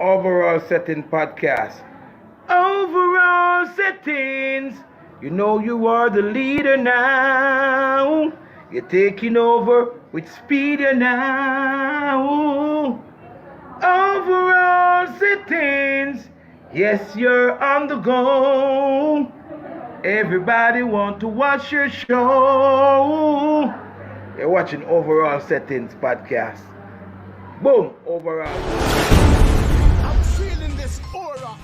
Overall Setting Podcast. Overall Settings. You know you are the leader now. You're taking over with speed now. Overall Settings. Yes, you're on the go. Everybody want to watch your show. You're watching Overall Settings Podcast. Boom, overall. I'm feeling this aura.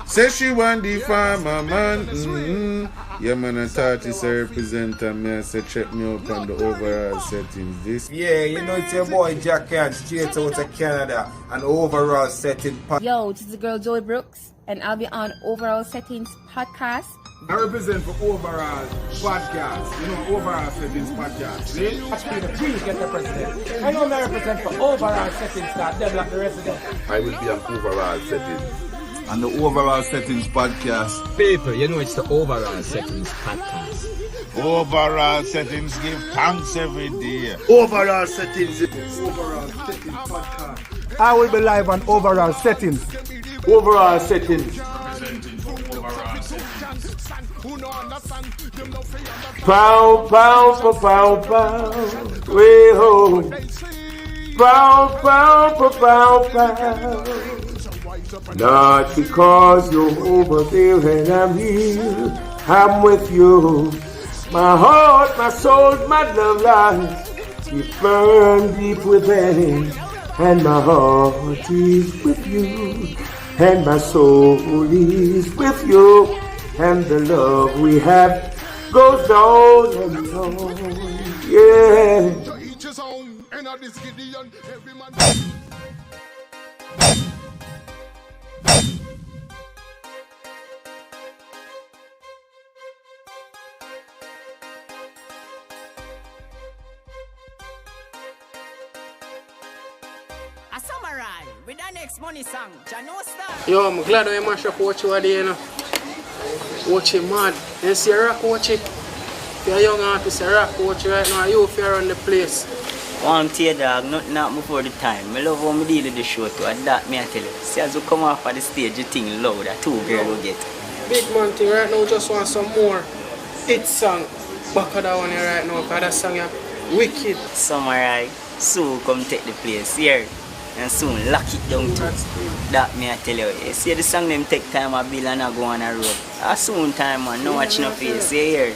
Say she want the farmer man. Yeah, man, I thought it's a representative. Me, I said check me up on the overall settings. This. Yeah, you know it's your boy Jack and straight out of Canada and overall setting. Yo, this is the girl Joey Brooks, and I'll be on Overall Settings Podcast. I represent for Overall Podcast. You know, Overall Settings Podcast. See? Please get the president. I know I represent for Overall Settings that develop the resident. I will be on Overall Settings. On the overall settings podcast. People, you know it's the Overall Settings Podcast. Overall settings give thanks every day. Overall Settings. Overall Settings Podcast. I will be live on Overall Settings. Overall Settings. Pow, pow, pow, pow, pow. Way ho. Pow, pow, pow, pow, pow. Not because you're over there and I'm here, I'm with you. My heart, my soul, my love lies, you burn deep within, and my heart is with you, and my soul is with you, and the love we have goes on and on, yeah. A samurai with the next money song, Jano Star. Yo, I'm glad I mash up watch you there, you know. Watch it mad. You see a rock watch it. If you're a young artist, a rock watch it right now, you if you're on the place. One tear dog, not before the time. I love how me deal with the show too, and that me I tell you. See as you come off of the stage, you think loud, that two girls will get. Big man thing right now, just want some more hit song. Back of that one here right now, because that song is wicked. Samurai, soon come take the place here. And soon lock it down too. That me I tell you. You see the song them take time a bill and I go on a road. A soon time man, no watch no face, see here.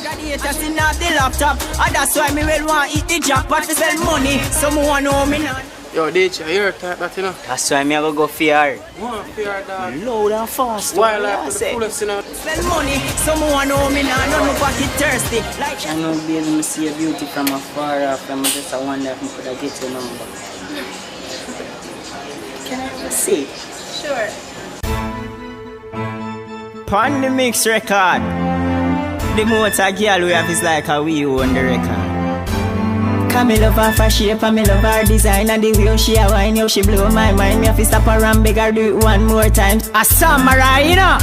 Got the haters in the laptop, and that's why me will want eat the jackpot to sell money. Someone know me not. Yo, DJ, you heard that, you know? That's why me I go fear. What fear, dog? Loud and fast. While I put the fullest, you know? Spend money, someone know me now, no pocket thirsty. Like I know baby, me see a beauty from afar off, and I just wonder if I could have get your number. Can I just see? Sure. Pon the mix record. The motor girl we have is like a we own the record. Cause me love her for shape and me love her design, and the way she a wine, yo, she blow my mind. Me have to stop her and beg her do it one more time. A samurai, you know.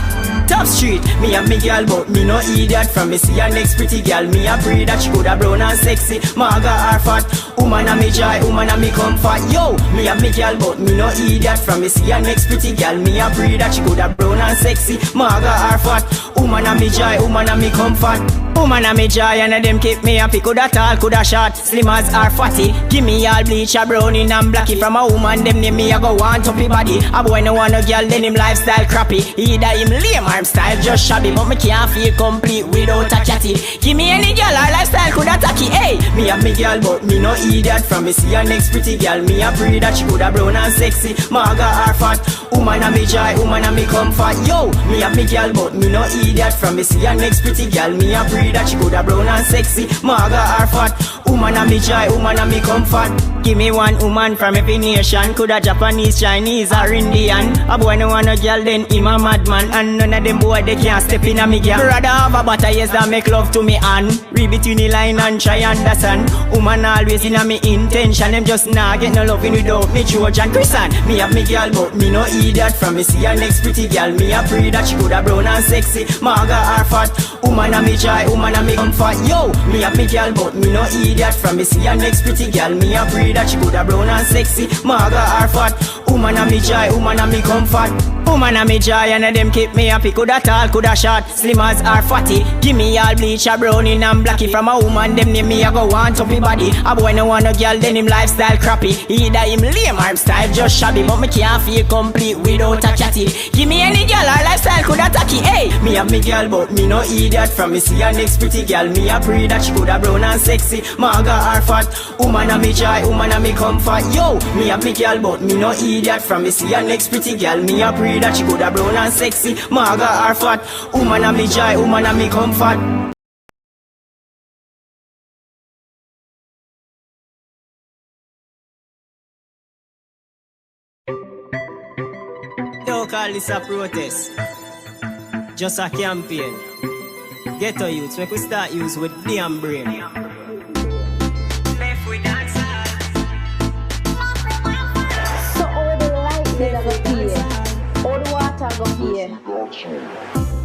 Top street, me and me girl, but me no idiot. From me see her next pretty girl, me a pray that she coulda brown and sexy. Maga her fat, woman a me joy, woman a me comfort. Yo, me and me girl, but me no idiot. From me see her next pretty girl, me a pray that she coulda brown and sexy. Maga her fat, woman a me joy, woman a me comfort. Woman a me joy, and a them keep me happy. Coulda tall, coulda short, slim as or fatty. Give me all bleach, a brownie and blacky. From a woman, them name me a go want up body. A boy no want no girl, then him lifestyle crappy. Either him lame or him style just shabby, but me can't feel complete without a chatty. Give me any girl, her lifestyle coulda tacky. Hey, me and me girl, but me no idiot. From me see her next pretty girl, me a pray that she coulda brown and sexy. Maga or fat, woman a me joy, woman a me comfort. Yo, me and me girl, but me no idiot. From me see her next pretty girl, me a pray that she coulda brown and sexy. Maga or fat, woman a me joy, woman a me comfort. Give me one woman from every nation, coulda Japanese, Chinese or Indian. A boy no want no girl, then him a madman, and none of them them boy they can't step in a me gang. Rather have a butter yes than make love to me and read between the line and try understand. Woman always in a me intention. Them just nah get no loving without me Trojan Christian. Me have me girl but me no idiot. From me see a next pretty girl. Me a pray that she coulda brown and sexy. Maga or fat. Woman a me joy, woman a me comfort. Yo, me have me girl but me no idiot. From me see a next pretty girl. Me a pray that she coulda brown and sexy. Maga or fat. Woman a me joy, woman a me comfort. Woman a me joy and them keep me happy. Coulda tall, coulda short, slim as or fatty. Give me all bleach, a browning and blacky. From a woman them name me I go want up me body. A boy no want no girl then him lifestyle crappy. Either him lame or him style just shabby. But me can't feel complete without a chatty. Give me any girl her lifestyle coulda tacky. Hey, me have me girl but me no idiot. From me see a next pretty girl. Me a pray that she coulda brown and sexy. Maga or fat. Woman a me joy, woman a me comfort. Yo, me have me girl but me no idiot. From me see a next pretty girl. Me a pray that she coulda brown and sexy. Maga or fat. Woman a me joy, woman a me comfort. Don't call this a protest, just a campaign. Get to youths, make we start use with damn brain. Left with dancer. So all the light bill go here, all the water go here.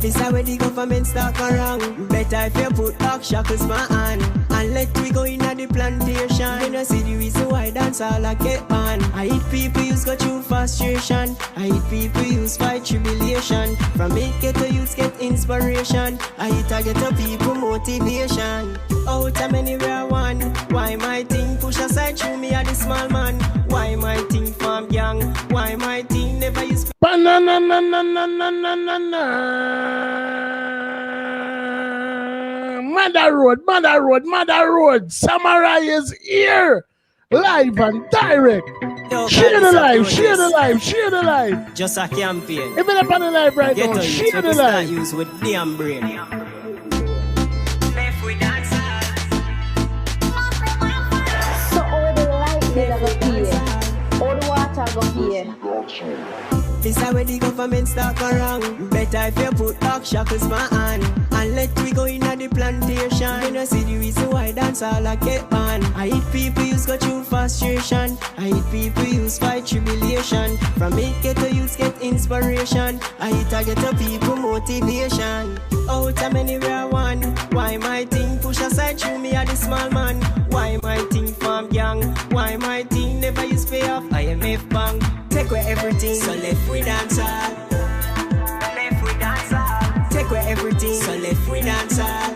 This is where the government start around. Better if you put back shackles my hand and let we go in at the plantation. You know see the reason why dance all I get on. I hate people use go through frustration. I hate people use fight tribulation. From it get to youth get inspiration. I hate I get to people motivation. Out of anywhere I want. Why my thing push aside through me at the small man? Why my thing farm young? Why my thing never use Banana. Mother Road. Samurai is here. Live and direct. Share the live. Just a campaign. Even up on the live right now. Share the live. Use with damn brain. Left with dancers. So all the light bill go here, all the water go here. This is where the government start around. Better if you put back shackles my hand and let we go in at the plantation. You know see the reason why dance all I get on. I hate people use go through frustration. I hate people use fight tribulation. From it get to youth get inspiration. I hate I get to people motivation. Out of anywhere I want. Why my thing push aside through me at the small man? Why my thing farm young? Why my thing never use pay off IMF bank? Take away everything, so left we dance all. Left we dance all. Take away everything, so left we dance all.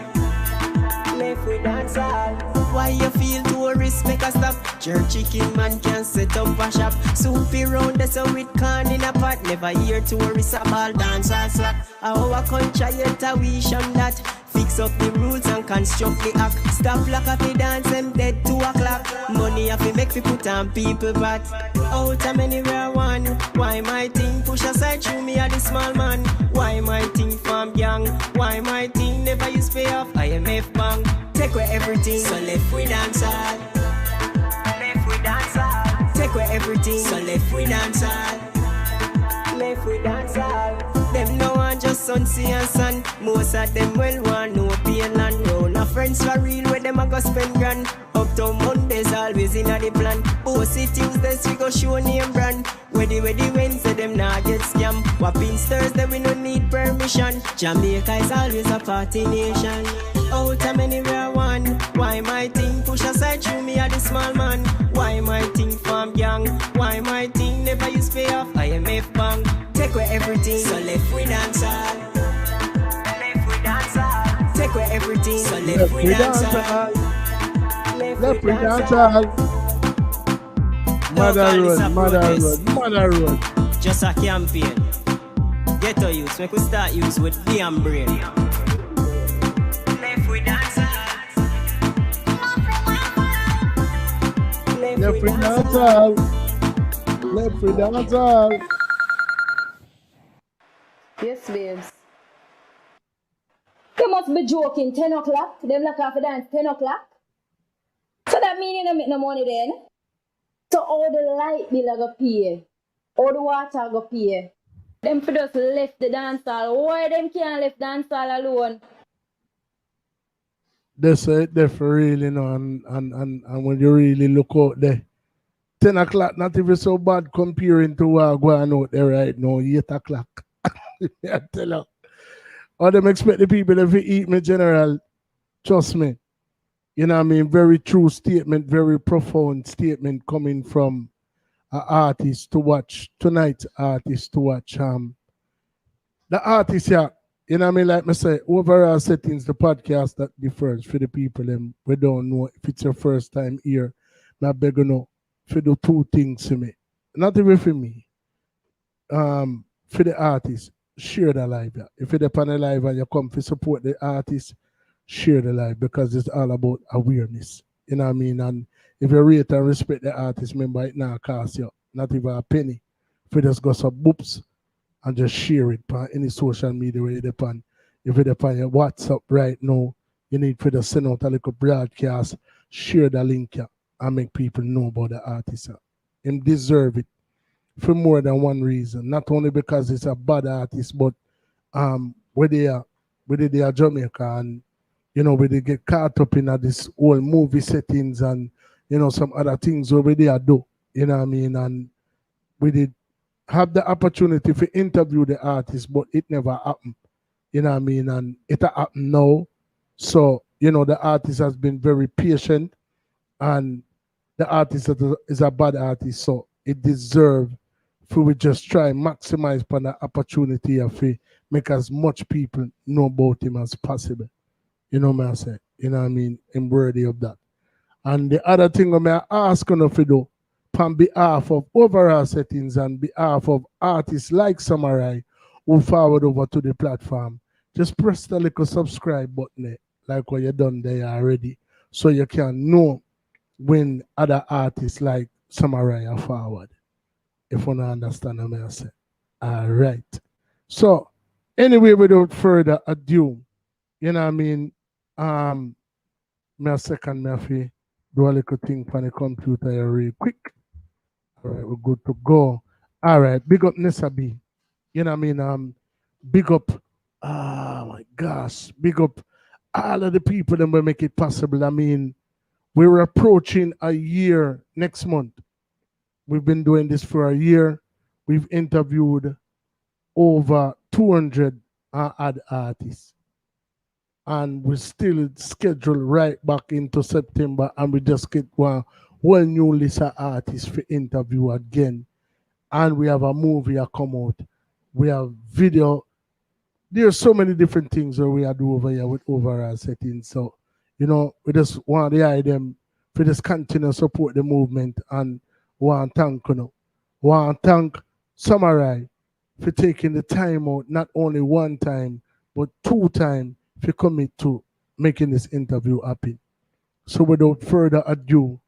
Left we dance all. Why you feel tourist make a stop? Jerk chicken man can set up a shop. Soupy round there so with corn in a pot. Never hear tourists a ball dance or slack. Our country yet a wish on that. Fix up the rules and construct the act. Stop like a fi dance and dead 2 o'clock. Money have to make me put on people back. Out of anywhere I want. Why my thing push aside through me at the small man? Why my thing farm young? Why my thing never use pay off IMF bank? Take away everything, so left we dance all. Left we dance all. Take away everything, so left we dance all. Left we dance all. Them no one just sun, sea and sun. Most of them well want no pain land. Round a friends for real where them a go spend grand. Up to Mondays always in a the plan. Pussy Tuesdays we go show name brand. Where the Wednesday them nah get scam. Wappings Thursday we no need permission. Jamaica is always a party nation. Out of anywhere I want. Why my thing push aside through me at the small man? Why my thing farm young? Why my thing never use pay off IMF bank? Take away everything, so left we dance all. Left we dance all. Take away everything, so left we dance all. Left we dance all. Mother Road. Just a campaign. Get to use, make we start use with damn brain. Left we dance all. Left we dance all. Left we dance all. Yes, babes. You must be joking. 10 o'clock. Them like half a dance 10 o'clock. So that means you don't make no money then. So all the light bill go pay. All the water go pay. Them for just left the dance hall. Why them can't left dance hall alone? That's it for real, you know, and when you really look out there, 10 o'clock not even so bad comparing to what going out there right now, 8 o'clock. I tell you. Or them expect the people to eat me general. Trust me. You know what I mean? Very true statement, very profound statement coming from an artist to watch, tonight's artist to watch. The artist here, you know what I mean? Like I say, overall settings, the podcast that differs for the people them we don't know if it's your first time here. I beg you know, for do two things for me. Not even for me. For the artist, share the live. Yeah. If you're on the live and you come to support the artist, share the live because it's all about awareness. You know what I mean? And if you rate and respect the artist, remember it now cost you not even a penny. If you just go some boops and just share it on any social media where you're upon. If you're upon your WhatsApp right now, you need to just send out a little broadcast, share the link here, and make people know about the artist. Him deserve it for more than one reason. Not only because it's a bad artist, but where they are Jamaica and you know where they get caught up in this old movie settings and you know some other things over there do. You know what I mean? And we did have the opportunity to interview the artist, but it never happened. You know what I mean? And it happened now. So, you know, the artist has been very patient and the artist is a bad artist, so it deserves for we just try and maximize upon the opportunity of make as much people know about him as possible. You know what I say? You know what I mean? I'm worthy of that. And the other thing I'm asking of you do, on behalf of overall settings and behalf of artists like Samurai who forward over to the platform, just press the little subscribe button there, like what you done there already, so you can know when other artists like Samurai are forward. If you don't understand what I say. All right. So, anyway, without further ado, you know what I mean? Me a second, me a fi do a little thing on the computer here real quick. All right, we're good to go. All right, big up Nessa B. You know what I mean? Big up, oh my gosh, big up all of the people that will make it possible. I mean, we're approaching a year next month. We've been doing this for a year. We've interviewed over 200 odd artists. And we're still scheduled right back into September, and we just get one new list of artists for interview again. And we have a movie that come out. We have video. There's so many different things that we are doing over here with overall settings. So, you know, we just want to hear them for just continue to support the movement and want to thank, you know, want to thank Samurai for taking the time out, not only one time, but 2 times for commit to making this interview happen. So without further ado,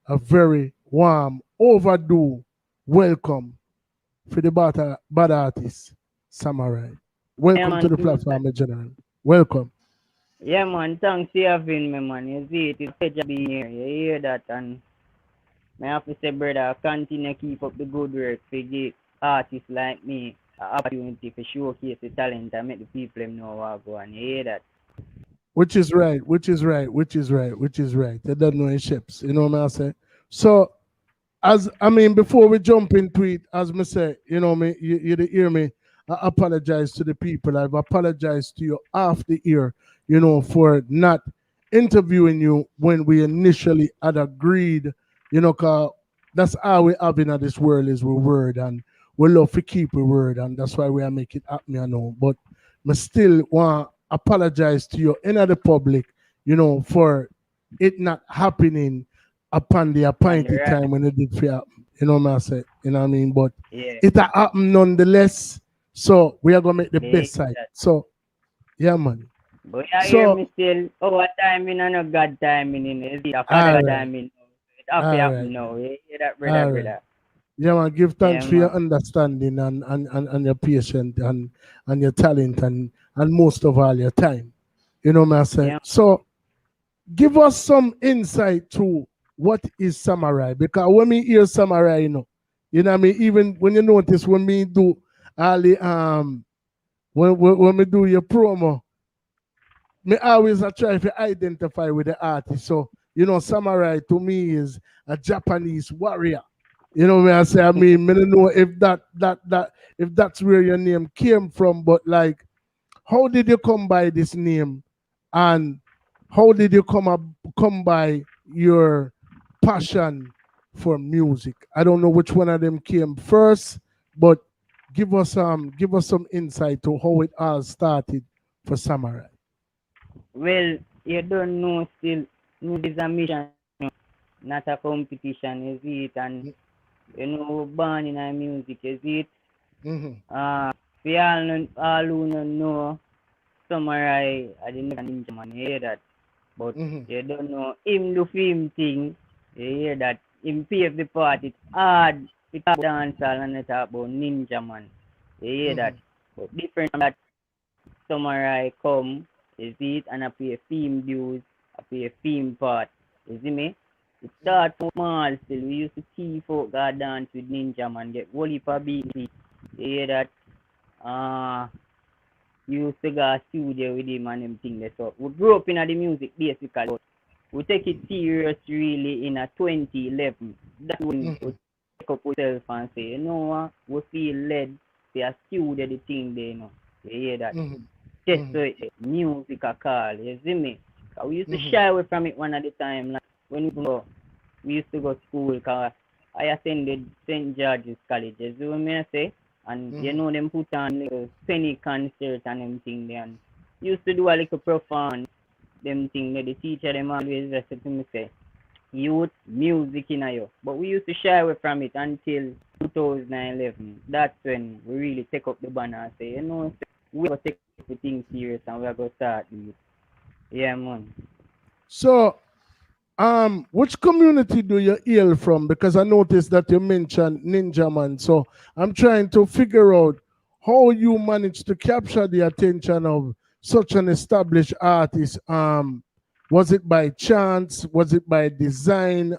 a very warm, overdue welcome for the bad artist, Samurai. Welcome to the platform, General. Welcome. Yeah, man. Thanks for having me, man. You see, it's a pleasure being here. You hear that? And I have to say, brother, continue to keep up the good work to give artists like me an opportunity to showcase the talent and make the people know what go on. You hear that? Which is right. They don't know his ships. You know what I'm saying? So, before we jump into it, as me say, you know me, you hear me, I apologize to the people. I've apologized to you half the year, you know, for not interviewing you when we initially had agreed, you know, cause that's how we have in this world is with word, and we love to keep a word, and that's why we are making it happen, you know. But I still want to apologize to you in the public, you know, for it not happening upon the appointed time when it did happen. You know what I say? You know what I mean? But it happened nonetheless. So we are gonna make the best side. So yeah, man. But I hear me still over timing and a God timing in it. It's a father timing. It happen now. You hear that, brother? Yeah, man, give thanks for your understanding and your patience and your talent and most of all your time. You know what I'm saying? Yeah. So give us some insight to what is Samurai, because when we hear Samurai, you know what I mean, even when you notice when we do Ali, when we do your promo, me always I try to identify with the artist. So, Samurai to me is a Japanese warrior. You know what I say? I mean, me don't know if if that's where your name came from, but like, how did you come by this name, and how did you come by your passion for music? I don't know which one of them came first, but give us some insight to how it all started for Samurai. Well, you don't know still. Music is a mission, not a competition, is it? And born in a music, is it? Mm-hmm. We all who don't know, Samurai, I didn't know ninja man, you hear that? But Mm-hmm. you don't know him do film thing, you hear that? Him pave the part, it's hard to talk dance and they talk about ninja man, you hear that? But different from that, Samurai come, is it? And I pay film dues, I pay film part, you see me? It start from small still, we used to see folk go dance with ninja man, get whole heap of beat, you hear that? Used to go studio with him and them thing there. So we grew up in the music basically, but we take it serious really in a 2011. That's when we take up ourselves and say, you know what, we feel led to a studio the thing there, You hear that? Just so music a call, you see me? 'Cause we used to shy away from it one at the time. Like when we used to go to school because I attended St. George's College. You see what I say? And them put on little penny concert and them thing there. And used to do a little performance, them thing there. The teacher them always just said to me say, youth music in you. But we used to shy away from it until 2011. That's when we really take up the banner and say, we going to take the thing serious and we're going to start with it. Yeah, man. So, which community do you hail from? Because I noticed that you mentioned Ninja Man. So I'm trying to figure out how you managed to capture the attention of such an established artist. Was it by chance? Was it by design?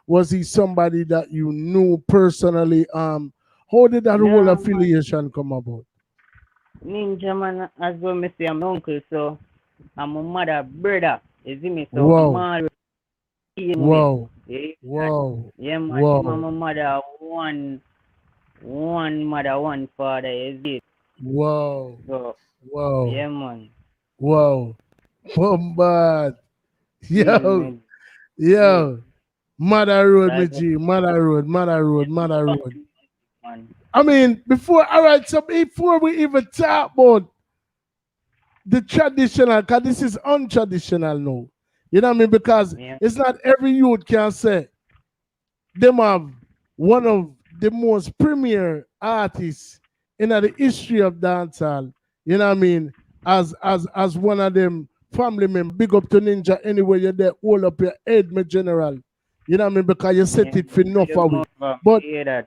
Was he somebody that you knew personally? How did that whole No, man. affiliation come about? Ninja man, as well, me say I'm uncle, so I'm my mother brother. You see me? So I'm Wow, always seeing me. wow, Yeah, wow, yeah, man. I'm wow, my mother, one mother, one father. You see? wow, So wow, yeah, man. wow. Bombard. Feel Yo, me? Yeah, yo. Mother Road, me that's what G. Mother Road, Mother Road, Mother I'm Road. man. I mean, all right, so before we even talk about the traditional, because this is untraditional now. You know what I mean? Because Yeah, it's not every youth can say them have one of the most premier artists in the history of dancehall. You know what I mean? As one of them family members. Big up to Ninja anyway. You're there, hold up your head, my general. You know what I mean? Because you set yeah. it for enough You of know, it. But you hear that?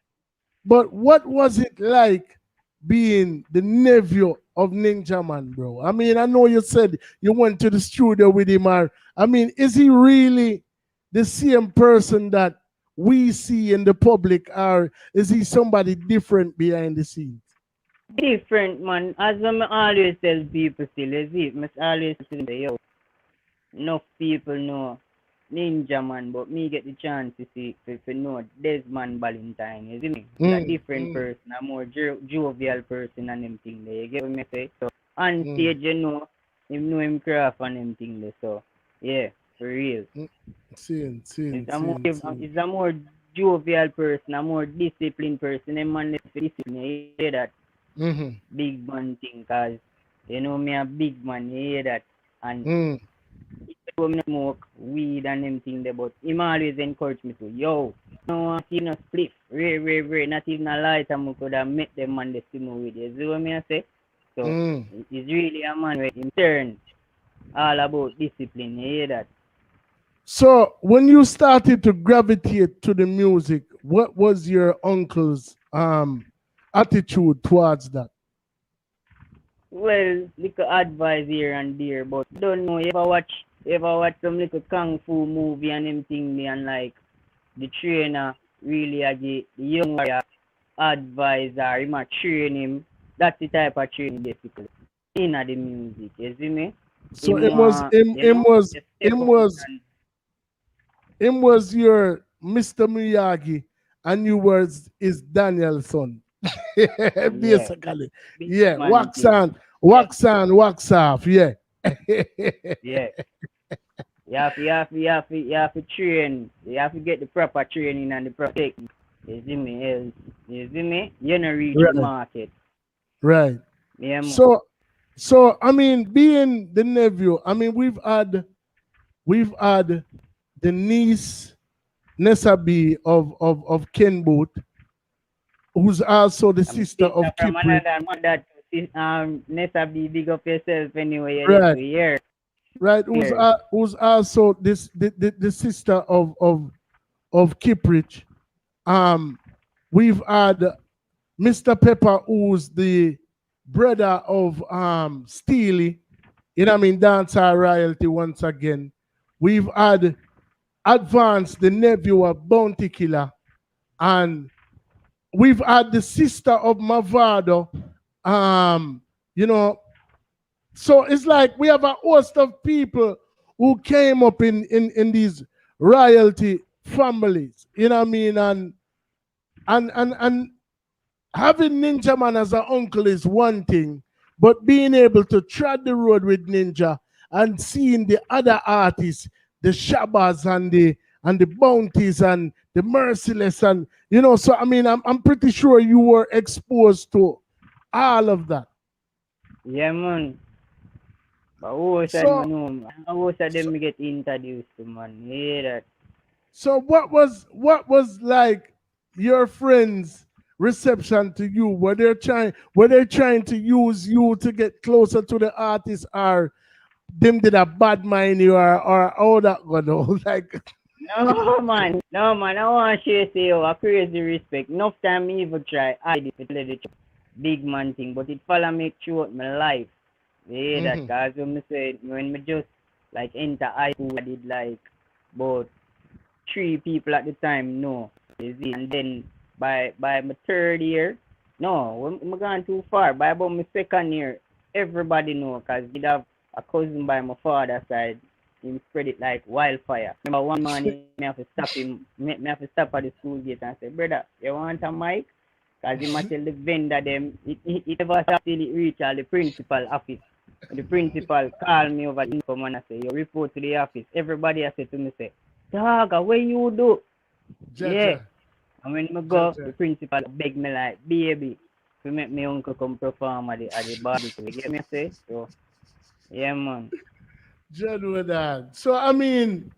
what was it like being the nephew of Ninja Man, bro? I mean, I know you said you went to the studio with him. I mean, is he really the same person that we see in the public, or is he somebody different behind the scenes? Different, man. As I always tell people still, you see, I always say, yo, enough people know Ninja Man, but me get the chance to see to know Desmond Valentine. You see me? He's a different person, a more jovial person and them thing there. You get what I say? So on stage, him know him craft and them thing there. So yeah, for real. Seeing. He's a more jovial person, a more disciplined person. A man that's disciplined. You hear that? Big man thing, cause me a big man. You hear that? And even me smoke weed and them thing there, but him always encourage me to, yo, no one see no spliff, rare, not even a light, and I could have met them man they see me with. You see what me I say? So he's really a man with him turn all about discipline. You hear that? So when you started to gravitate to the music, what was your uncle's attitude towards that? Well, little advice here and there, but don't know. You ever watch some little kung fu movie and them thing there, and like the trainer really a the young warrior advise or him a train him. That's the type of training basically in the music. You see me? So Him it was him, you know, just step out and him was your Mr. Miyagi and you was his Danielson. yeah, Basically. big Yeah. man Wax thing. on, Yeah, wax on, wax off. Yeah. yeah. You have to train. You have to get the proper training and the proper technique. You see me? You see me? You not reach the Right. market. Right. Yeah, man. So I mean, being the nephew, I mean, we've had the niece Nessa B of Ken Booth, who's also the I'm sister sister of from Kipri. another mother to Nessa be big up yourself anyway. You get Right, to hear. right. Here. Who's also this the sister of Kiprich. We've had Mr. Pepper, who's the brother of Steely. You know what I mean? Dancer royalty once again. We've had Advance, the nephew of Bounty Killer, and we've had the sister of Mavado. You know, so it's like we have a host of people who came up in these royalty families. You know what I mean? And having Ninja Man as an uncle is one thing, but being able to tread the road with Ninja and seeing the other artists, the Shabbas and the Bounties and the Merciless, and you know, so I mean, I'm pretty sure you were exposed to all of that. Yeah, man. But most of So them know, man. Most of them me get introduced to, man. You hear that? so what was like your friends' reception to you? Were they trying to use you to get closer to the artist, or them did a bad mind you, or all that go on? Like No, man. No, man. I want to share say, a crazy respect. Enough time me even try hide it, tell the truth. Big man thing, but it follow me throughout my life. You hear that? Mhm. Cause when me say, when me just like enter high school, I did like about 3 people at the time, no. You see, and then by my third year, no, I'm gone too far. By about my second year, everybody know, cause did have a cousin by my father's side. He spread it like wildfire. Remember one morning, me have to stop him. Me have to stop at the school gate and say, brother, you want a mic? Cause he must tell the vendor them. It never stop till it reach all the principal office. The principal call me over the income and I say, you report to the office. Everybody I say to me say, dog, what you do? Yeah. Jaja, And when I go, the Jaja. principal beg me like, baby, to make me uncle come perform at the barbecue. You get me say? So, yeah, man. Genuine that. So I mean,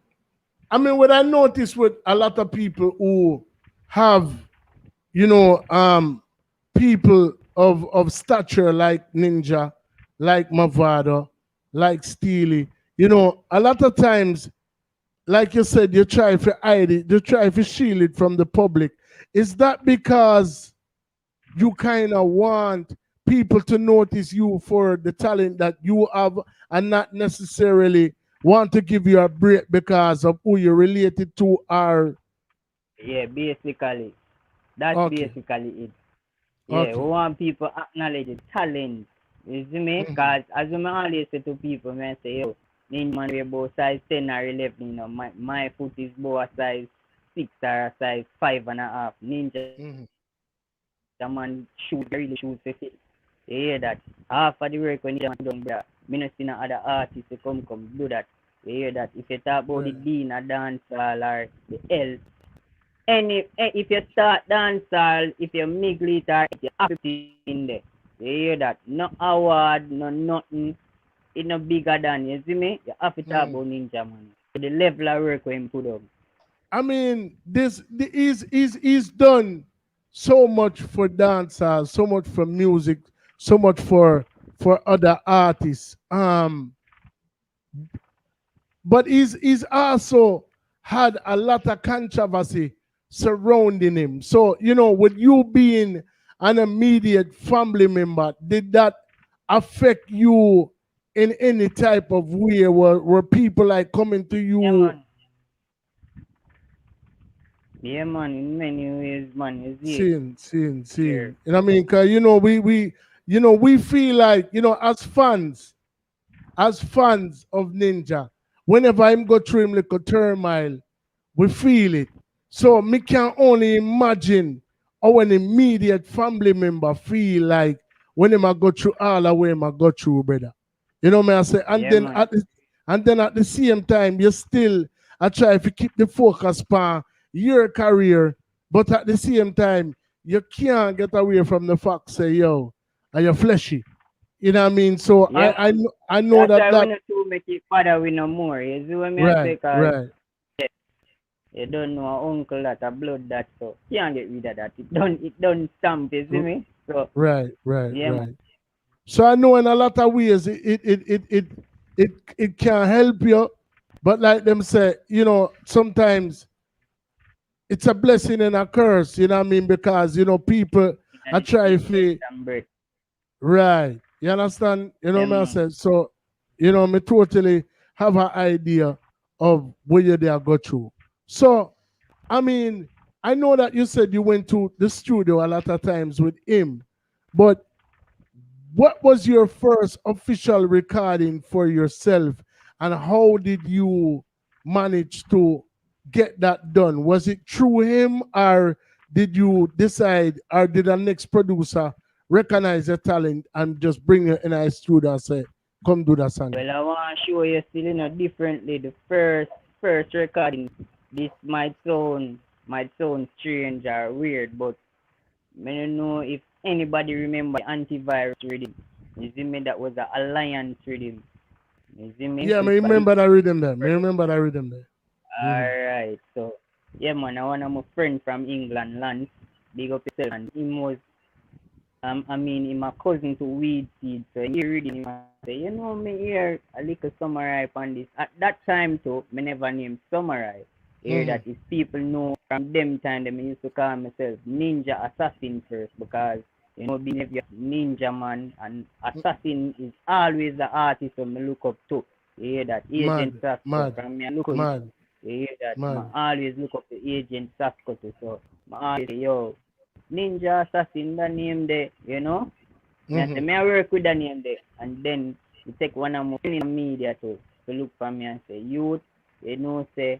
what I noticed with a lot of people who have, you know, people of stature like Ninja, like Mavado, like Steely, you know, a lot of times, like you said, you try to hide it, you try to shield it from the public. Is that because you kind of want people to notice you for the talent that you have and not necessarily want to give you a break because of who you're related to, are Yeah, basically. That's okay, basically it. Yeah, we okay. want people acknowledge the talent. You see me? Mhm, Because as I always say to people, man, say, yo, ninja man we about size 10 or 11, you know, my foot is about a size 6 or a size 5.5. Ninja mhm. man shoot, really shoot for fit. You hear that? Half of the work when you done, bro. Me no see no other artists to come do that. You hear that? If you talk about the Right. Dean or dancehall or the L, if you start dancehall, if you mingle it or if you have it in there, you hear that? No award, no nothing. It no bigger than, you see me? You have to talk Mhm. about Ninja Man. The level of work when put up. I mean, is done so much for dancers, so much for music, so much for other artists. But he's also had a lot of controversy surrounding him. So, you know, with you being an immediate family member, did that affect you in any type of way? Were people like coming to Yeah you? man. Yeah, man, in many ways, man, you see it. Seeing. Here. You know what I mean? Cause we feel like, as fans of Ninja, whenever I'm go through him like a turmoil, we feel it. So me can only imagine how an immediate family member feel like when him a go through all the way him a go through, brother. You know me I say, Yeah, man. and then at the same time you still I try to keep the focus on your career, but at the same time you can't get away from the fact say yo, are you fleshy? You know what I mean? So Yeah, man. I know That's that why we not to make it father with no more. You see what me I say? Cause right. you don't know a uncle that a blood that, so can't get rid of that. It don't stamp, you see me? So, Right. yeah, man. So I know in a lot of ways it can help you, but like them say, sometimes it's a blessing and a curse, you know what I mean? Because people And are it trying keep to and break. right. You understand? You know Yeah, what I man. said? So, me totally have an idea of where you there go through. So I mean, I know that you said you went to the studio a lot of times with him, but what was your first official recording for yourself, and how did you manage to get that done? Was it through him, or did you decide, or did the next producer recognize your talent and just bring you in a studio and say, come do that song? Well, I want to show you still, differently. The first recording, this might sound strange or weird, but I don't know if anybody remember the antivirus rhythm. You see me? That was the alliance rhythm. You see me? Yeah, So me it's by remember that rhythm there. Me remember that rhythm there. Alright, so yeah, man, I one of my friend from England, Lance, big up yourself, and him was, him a cousin to Weed Seed, so he reading him and say, me here a little summarize on this. At that time too, me never named summarize. Hear that is people know from them time them used to call myself Ninja Assassin first because being a ninja man and assassin is always the artist that me look up to. You hear that? Agent Sasko. From me I look up Mad. you hear that? I always look up to Agent Sasko too. So I always say, yo, Ninja Assassin the name there. I say, I work with the name there. And then you take one of my friends in the media to look for me and say, youth, say,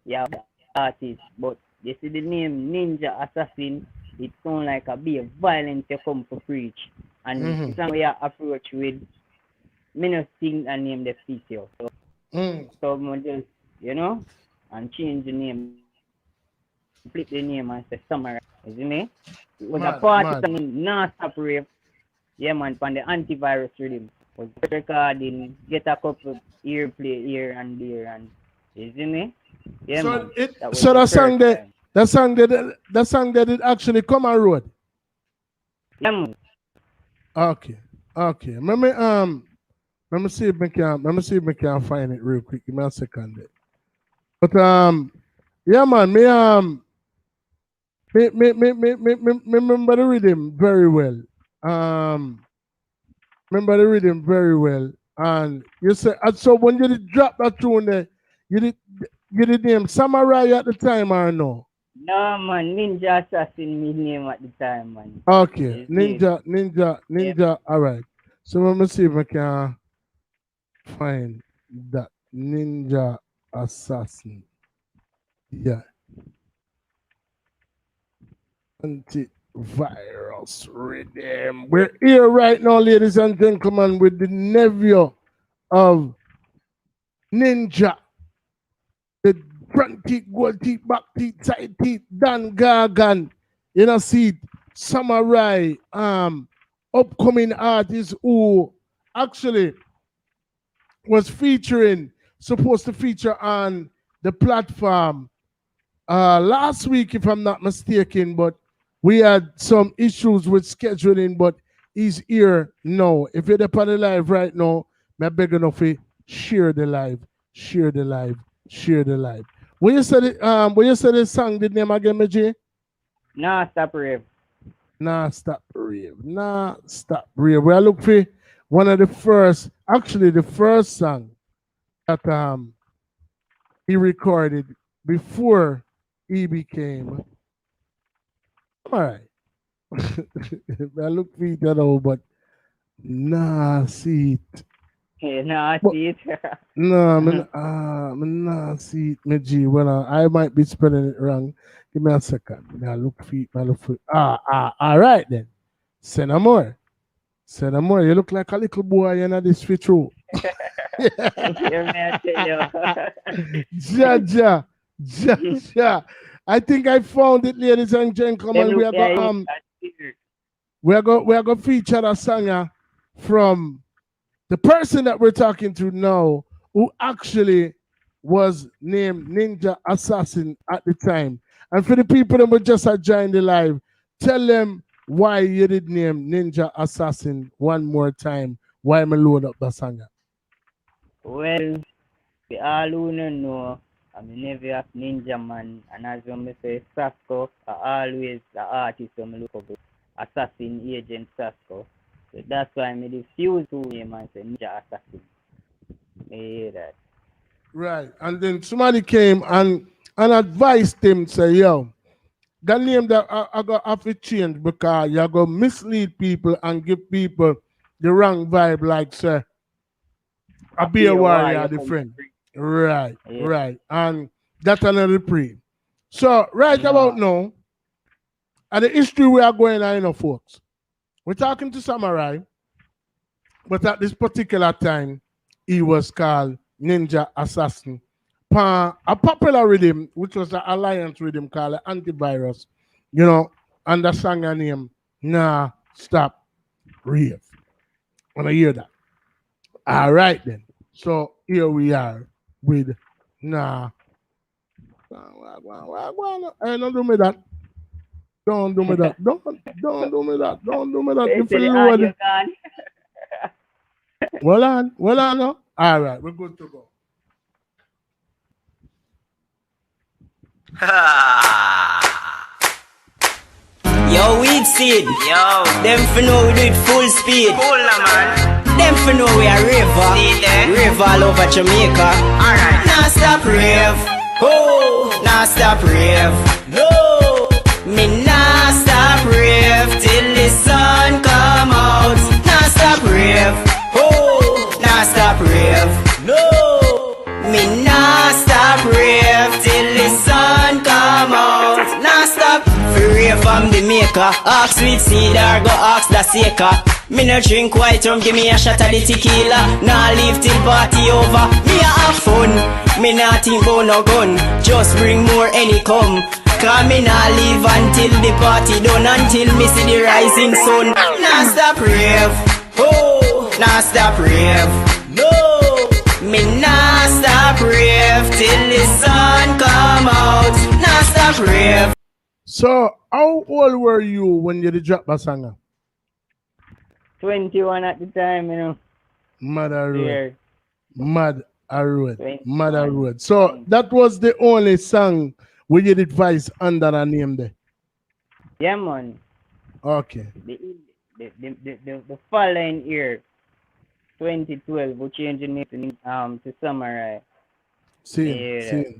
yeah, artist, but you see the name Ninja Assassin, it sounds like a be a violence you come to preach. And it's not your approach with me not think the name the fit you. So I just, and change the name, flip the name and say summarize. You see me? It was a party song, not stop rave. Yeah, man, on the antivirus rhythm. Was recording, get a couple earplay here and there, and you see me? Yeah, So man. That was so the that first song that time. that song that it actually come and road. Yeah, man. Okay. Let me see if we can find it real quick. Give me a second there. But yeah man, me remember the rhythm very well. Remember the rhythm very well. And you said, and so when you did drop that tune there, you did name Samurai at the time or no? No, man. Ninja Assassin, me name at the time, man. Okay, You see? Ninja. All right. So let me see if I can find that Ninja Assassin. Yeah, antivirus rhythm. We're here right now, ladies and gentlemen, with the nephew of Ninja, the front teeth, gold teeth, back teeth, side teeth, Dan Gargan, seat, Samurai, upcoming artist who actually was supposed to feature on the platform last week, if I'm not mistaken, but we had some issues with scheduling, but he's here now. If you're on the live right now, I beg enough you share the live, share the live, share the live. When you said it, when you said the song, the name again, Majay? Nah, stop rave. Nah, stop rave. Nah, stop rave. We are looking for one of the first, actually the first song that he recorded before he became. All right. I look for each other, but nah, see it. Yeah, nah, But, see it. nah, man, nah, see it, me G. Well, I might be spelling it wrong. Give me a second. Me I look for it, I look for it. All right then. Say no more. Say no more. You look like a little boy in this fit through. Hear me, I tell Ja, ja, ja, ja. I think I found it, ladies and you. gentlemen. Them We look are like going it. we are going to feature a singer from the person that we're talking to now, who actually was named Ninja Assassin at the time. And for the people that were just joined the live, tell them why you did name Ninja Assassin one more time. Why am I load up the singer? Well, we all who don't know, I'm a nephew of Ninja Man, and as when I say Sasko, I always the artist when I look up Assassin Agent Sasko. So that's why I diffuse to him and say Ninja Assassin. I hear that. Right. And then somebody came and advised him, say, yo, that name that I got have to change because you're going to mislead people and give people the wrong vibe, like, say, a beer warrior, the friend. Right, Yeah. right. And that's another pre. So, right about now, and the history we are going on, you know, folks. We're talking to Samurai, but at this particular time, he was called Ninja Assassin. A popular rhythm, which was an alliance rhythm called Antivirus, you know, and the song name, Nah, Stop, Rave. When I hear that. All right, then. So here we are with Nah. Hey, don't do me that. Don't do me that. Don't do me that. Don't do me that. You feel load. Well on. No? All right, we're good to go. Yo, weed seed. Yo. Them for know we do it full speed. Cool, man. Them for know we are river. River all over Jamaica. Alright. Now stop rave. Oh, now stop rave. No. Me now stop rave till the sun come out. Now stop rave. Oh, now stop rave. No. Me now stop rave till the sun come out. Now stop rave from the maker. Ask sweet seed or go ask the seeker. Me no drink white rum, give me a shot of the tequila. Nah leave till party over. Me a have fun. Me nah think about no gun. Just bring more any come. Cause me nah leave until the party done. Until me see the rising sun. Nah stop rave. Oh, nah stop rave. No. Me nah stop rave till the sun come out. Nah stop rave. So, how old were you when you did drop that song? 21 at the time, you know. Mad Road. Yeah. Mad Road. So, that was the only song where you did voice under the name there? Yeah, man. Okay. The following year, 2012, we changed the name to Samurai. Seen.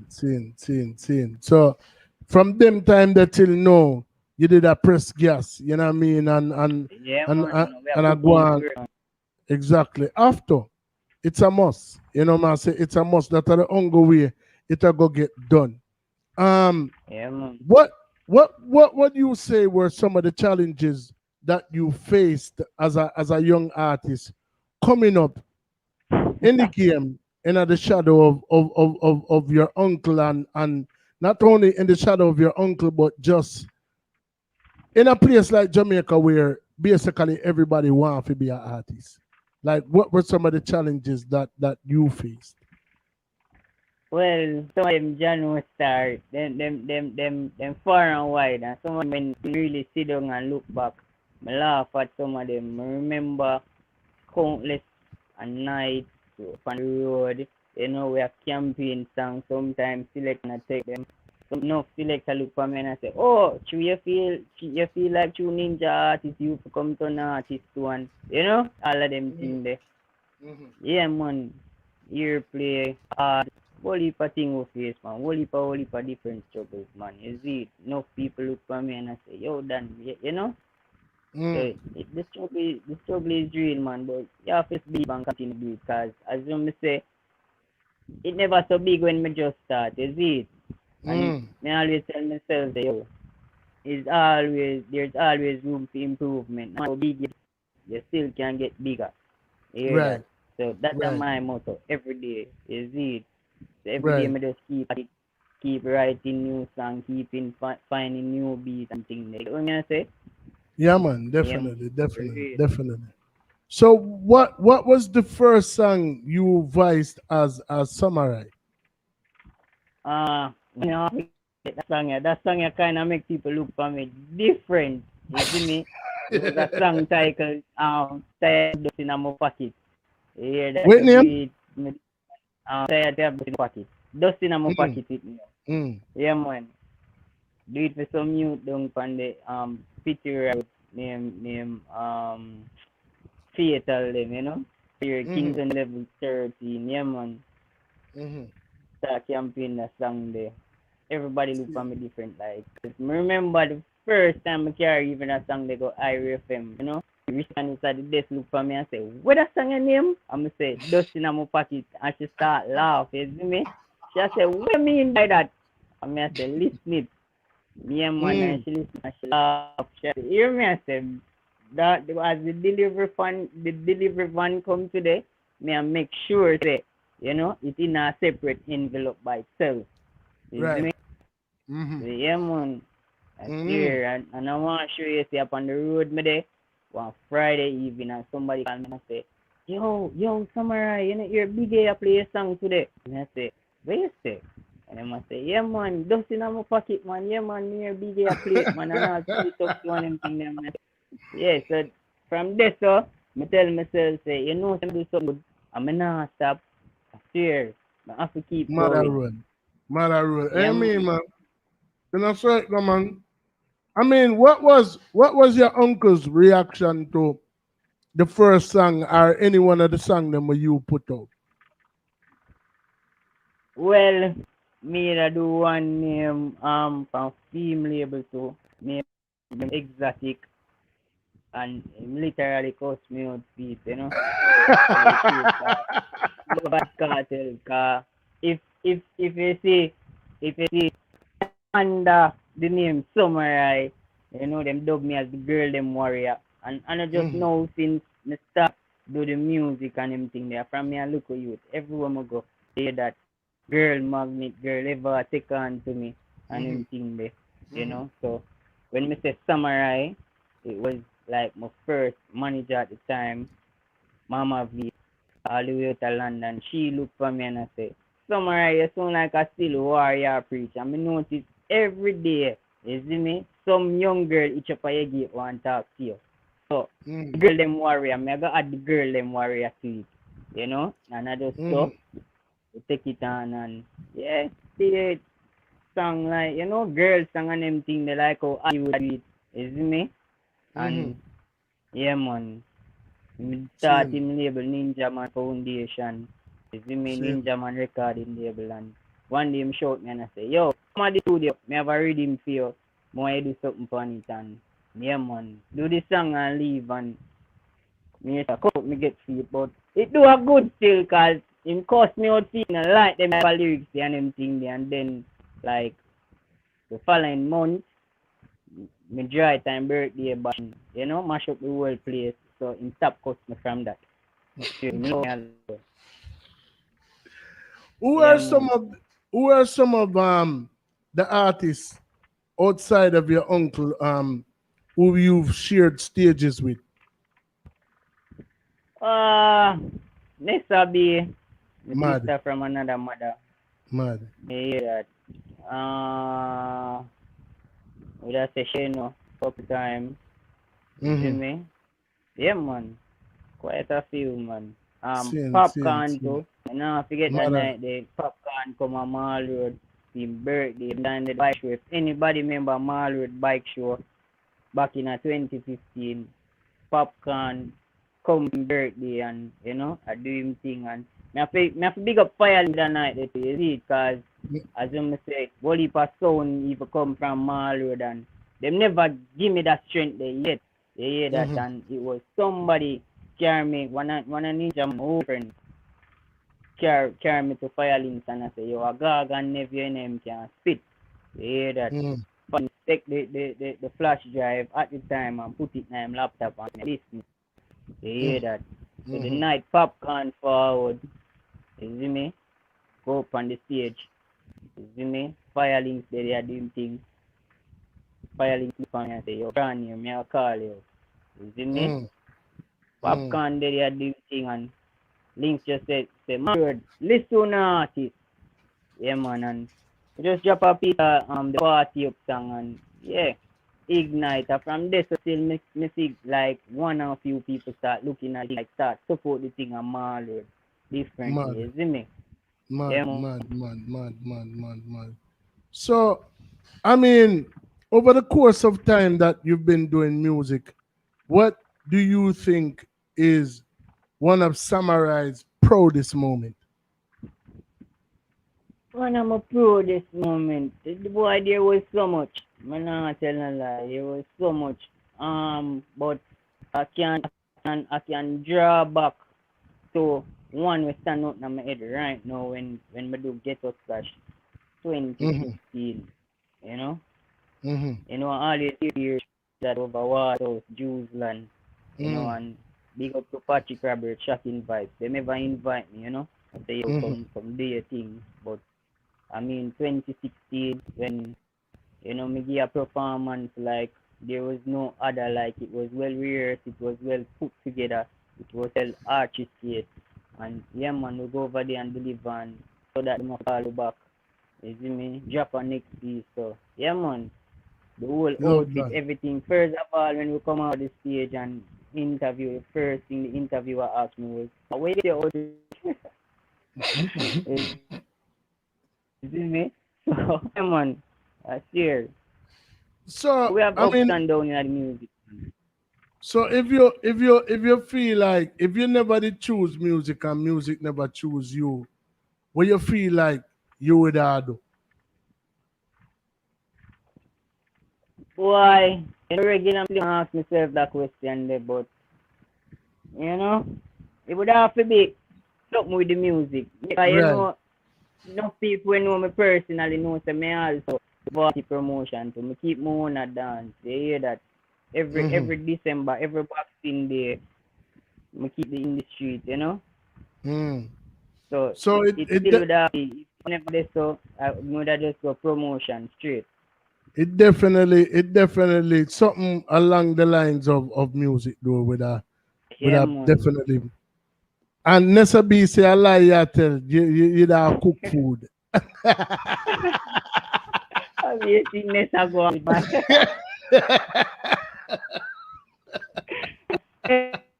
So, from them time that till now, you did a press gas, you know what I mean? And I go on. Exactly. After, it's a must. You know what I say? It's a must. That's the only way it'll go get done. Yeah, man. What do you say were some of the challenges that you faced as a young artist coming up in the game, in the shadow of your uncle and not only in the shadow of your uncle, but just in a place like Jamaica where basically everybody wants to be an artist? Like, what were some of the challenges that you faced? Well, some of them January start, them far and wide, and some of them when you really sit down and look back, I laugh at some of them. I remember countless nights on the road. You know, we have campaign songs. Sometimes select and take them. No select look for me and I say, oh, you feel like you ninja artist, you come to an artist one. You know, all of them things there. Yeah, man. Ear play, whole heap of thing we face, man. Whole heap of different struggles, man. You see it? Enough people look for me and I say, yo, Dan, you know? So the struggle is real, man, but you have to believe and continue to do it, because as you say, it never so big when me just start, you see it? And me always tell myself that, yo, there's always room for improvement. No matter how big you still can get bigger. You hear Right. that? So that's Right. my motto every day. You see it? So every day Right. me just keep writing new songs, finding new beats and things. You know what I say? Yeah, man. Yeah, man. Definitely. So what was the first song you voiced as Samurai? You know, that song kind of make people look for me different. You see me? It was a song titled Tired Dust in My Pocket. You hear that? Wait, name? Tired Dust in My Pocket. Dust in My pocket with me. Yeah, man. Do it for some youth down from the picture name Fatal them, you know? Here Kingston level 13, yeah, man. Start campaign that song there. Everybody look for me different, like. Remember the first time I carry even a song they go IRFM, you know? Rich man inside the desk look for me and say, what that song your name? I'm say, Dust in my pocket, and she start laugh, you see me? She say, what do you mean by that? And I say, listen it. Yeah, man, and she listen and she laugh. She say, hear me, I say, that as the delivery van come today, me I make sure say, you know, it in a separate envelope by itself. You see me? So, yeah, man. That's here. And I want to show you, say, up on the road, me there, one Friday evening, and somebody call me and say, yo, Samurai, you know, you're big here, play a song today. And I say, where you say? And I must say, yeah, man, dust in my pocket, man. Yeah, man, me here big here, play it, man. And I'll put it up to one of them thing, man. Yeah, so from this, so, I tell myself, say, you know, I'm do something good. I'm not stop. I swear. I have to keep going. Mother road. Yeah, I mean, man. You know, so come on. I mean, what was your uncle's reaction to the first song or any one of the song them you put out? Well, me I do one name from film label too. Name exotic, and him literally cost me out feet, you know. Bad cartel, car. If you see under the name Samurai, you know them dub me as the girl them warrior. And I just know since me start do the music and everything there, from me I look at youth, everyone I go say that girl magnet, girl ever take on to me and everything there, you know. So when me say Samurai, it was like my first manager at the time, Mama V, all the way to London. She looked for me and I say, Samurai, you sound like a still warrior preacher. I notice every day, you see me, some young girl each up your gate want to talk to you. So, girl them warrior, I go add the girl them warrior to it, you know, and I just stop, take it on and, yeah, see it, song like, you know, girl song and them thing, they like how I would do it, you see me, and, yeah, man. Start him label Ninja Man Foundation. You see me, Ninja Man recording label, and one day him shout me and I say, yo, come at the studio, me have a reading for you. I do something for it and yeah, man, do this song and leave, and me say, come me get free, but it do a good still, cause him cost me out fee and I like them lyrics and them thing there, and then like the following month me dry time birthday bash, you know, mash up the whole place. So him stop cut me from that. Who are some of the artists outside of your uncle who you've shared stages with? Nessa be Mad. sister from another mother. Mad. Yeah, with a session couple time. You see me? Yeah, man. Quite a few, man. Popcorn too. And now forget that night the Popcorn come on Mall Road, his birthday, and the bike show. If anybody remember Mall Road bike show back in 2015, Popcorn come to birthday and, you know, I do him thing and me have to big up Fire that night that you see it, cause as you say, whole heap of sound even come from Mall Road and them never give me that strength there yet. You hear that and it was somebody carry me one of ninja my old friend carry me to Fire Links and I say, yo, a gag and nephew name can spit. You hear that? But take the flash drive at the time and put it in my laptop and listen. You hear that? So the night popcorn forward, you see me? Go up on the stage, you see me? Fire Links they are doing things. Fire Links look on me and say, yo, brand new, me I'll call you. You see me? Popcorn they are doing things and Links just said, my word, listen to an artist. Yeah, man, and just drop a piece of the party up song and yeah, ignite. And from there, so still me see like one or few people start looking at it, like start support the thing and Mall Road differently. You see me? Mad. So, I mean, over the course of time that you've been doing music, what do you think is one of Samurai's proudest moment? When I'm a pro this moment, the boy there was so much. I'm not telling a lie, there was so much. But I can draw back to one we stand out in my head right now when we do Ghetto Splash 2016. You know? You know, all these years that over Waterhouse, Jewsland, you know, and big up to Patrick Robert, Shocking Vibes. They never invite me, you know. I say, you come do your thing. But I mean, 2016, when, you know, me give a performance like there was no other, like it was well rehearsed, it was well put together, it was well artistic. And yeah, man, we go over there and deliver and so that we follow back. You see me? Drop our next piece. So, yeah, man. The whole outfit, everything. First of all, when we come out the stage and interview, the first thing the interviewer asked me was, where your outfit? You see me? So, come on. I serious. So we have ups and downs in the music. So if you feel like if you never did choose music and music never choose you, what you feel like you would do? Why? In regularly ask myself that question there, but you know, it would have to be something with the music. Because you know, enough people know me personally know so me also party promotion to me keep my own a dance. You hear that? Every December, every Boxing Day, me keep the in the street, you know? So it still would have be never this so I would just go promotion straight. It definitely something along the lines of music though with a definitely. And Nessa B say I lie you tell you da cook food. Obviously Nessa go on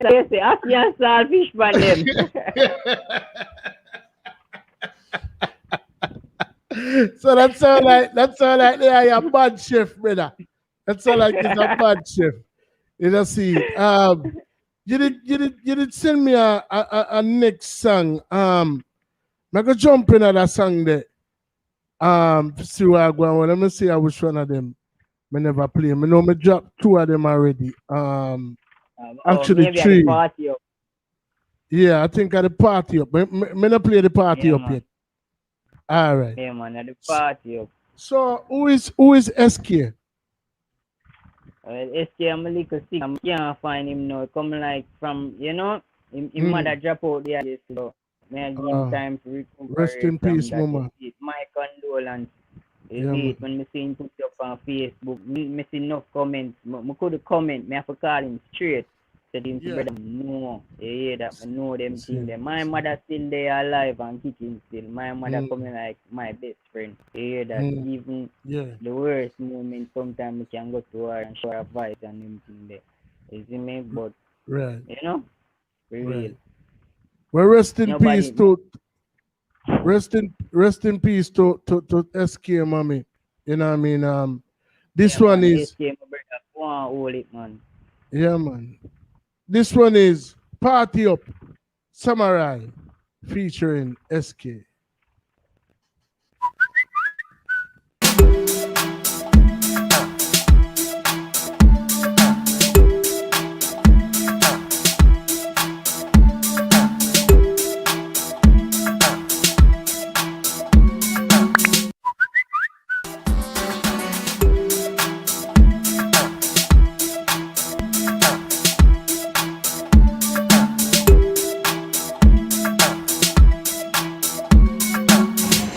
you say ask your saltfish for them. So that's all like they are a bad chef, brother. That's all like it's a bad chef. You know, see. You did send me a next song. I go jump in at that song there. See where I go. Let me see which one of them. I never play. I know me drop 2 of them already. Actually 3. Yeah, I think at the party up. Me not play the party up yet. All right. Yeah, man, at the party up. So who is SK? Well, SK, I'm a little sick. I can't find him now. Come like from, you know, his mother drop out there. So, I give him time to recover. Rest in peace, mama. My condolence. When me see him put up on Facebook, me see enough comments. I could comment. I have to call him straight. Said him to brother, no. You hear that? I know them things. My mother still there alive and kicking still. My mother coming like my best friend. You hear that? Even the worst moment, sometimes we can go to her and show her advice and everything there. You see me? But, you know, real. Well, rest in peace to peace to SK, mommy. You know what I mean? This one is. SK, my brother, go on hold it, man. Yeah, man. This one is Party Up, Samurai, featuring SK.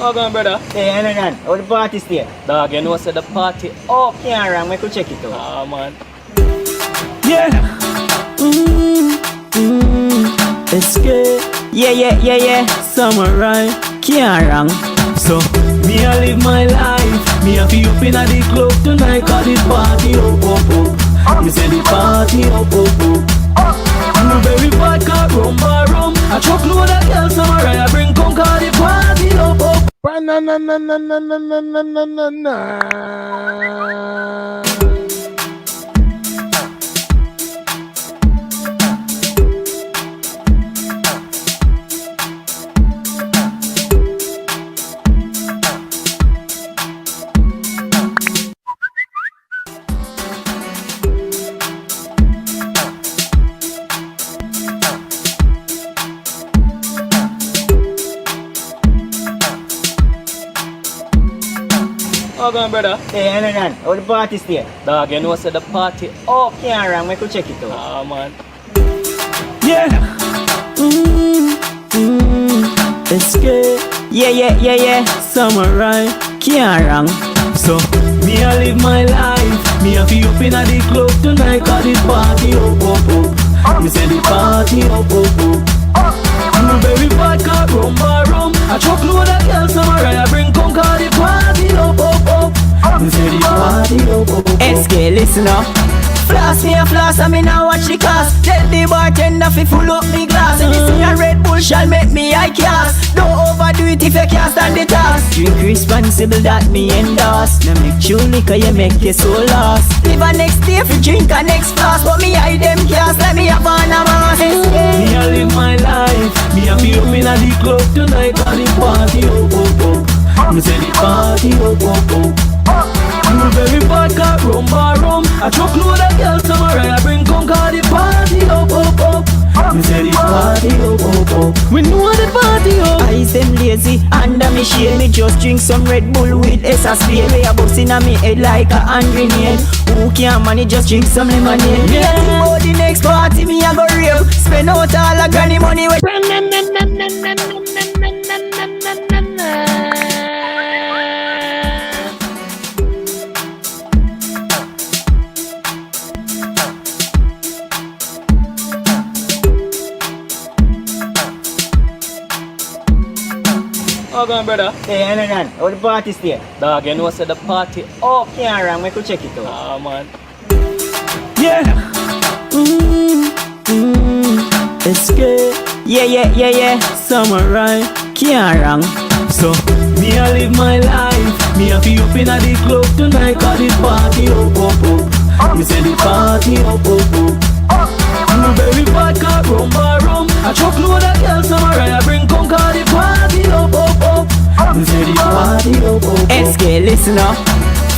How going, brother? Hey, Ananan, how the party stay? Dog, you know, so the party up here, and we could check it out. Ah, man. Yeah. Escape. Yeah. Samurai. Can't wrong. So, me a live my life. Me a be up in the club tonight, cause the party up. Me say the party up. I'm a very vodka, rum. I chuck load of girls, Samurai, I bring come, cause the party up. How going, brother? Hey, Ananan, how the party stay? Dog, you know, so the party up here, and we could check it out. Ah, man. Yeah. Escape. Yeah. Samurai. Can't wrong. So, me a live my life. Me a be up in the club tonight, cause the party up. Me say the party up. I'm a very vodka, rum. I chuck load of girls, Samurai, I bring come, cause the party up. Me say the party up. SK, listen up. Floss me a floss, and me now watch the cost. Tell the bartender fi full up me glass. And you see a Red Bull shall make me eye cast. Don't overdo it if you can't stand the task. Drink responsible, that me endorse. Now make true liquor, you make you so lost. Live a next day fi drink a next flask, but me eye them cast like me have on a mask. Me a live my life. Me a be up in the club tonight, cause the party up. Me say the party up. I'm a very vodka, rum. I chuck load of girls, Samurai, I bring come, cause the party up. Me say the party up. We know the party up. I them lazy, under me shade. Me just drink some Red Bull with SSP. We a bust inna me head like a hand grenade. Who can't manage, just drink some lemonade. Me a think about the next party, me a go rave. Spend out all the granny money with How going, brother? Hey, Ananan, how the party stay? Dog, you know, so the party up here, and we could check it out. Ah, man. Yeah. Escape. Yeah. Samurai. Can't wrong. So, me a live my life. Me a be up in the club tonight, cause the party up. Me say the party up. I'm a very vodka, rum. I chuck load of girls, Samurai, I bring come, cause the party up. Me say the party up. SK, listen up.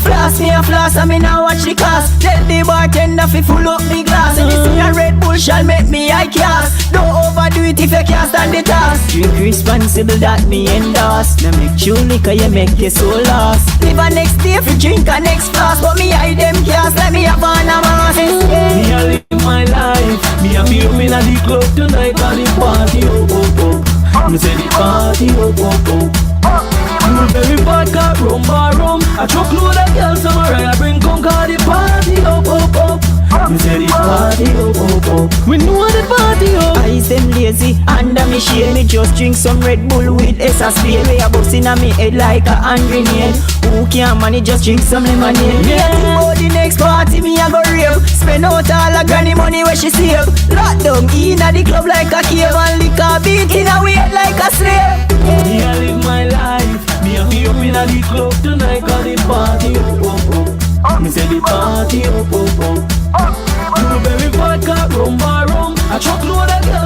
Floss me a floss, and me now watch the cost. Tell the bartender fi full up me glass. And you see a Red Bull shall make me eye cast. Don't overdo it if you can't stand the task. Drink responsible, that me endorse. Now make true liquor, you make you so lost. Live a next day fi drink a next flask, but me eye them cast like me have on a mask. Me a live my life. Me a be up in the club tonight, cause the party up. Me say the party up. I'm a very vodka, rum. I chuck load of girls, Samurai, I bring come, cause the party up. Me say the party up. We know the party up. I them lazy, under me shade. Me just drink some Red Bull with SSP. We a bust inna me head like a hand grenade. Who can't manage, just drink some lemonade. Me a think about the next party, me a go rave. Spend out all the granny money where she save. Lock down inna the club like a cave, and liquor beat inna we head like a slave. Me a live my life. Me a be up in the club tonight, cause the party up. Me say the party up. I'm a very vodka, rum. I chuck load of girls.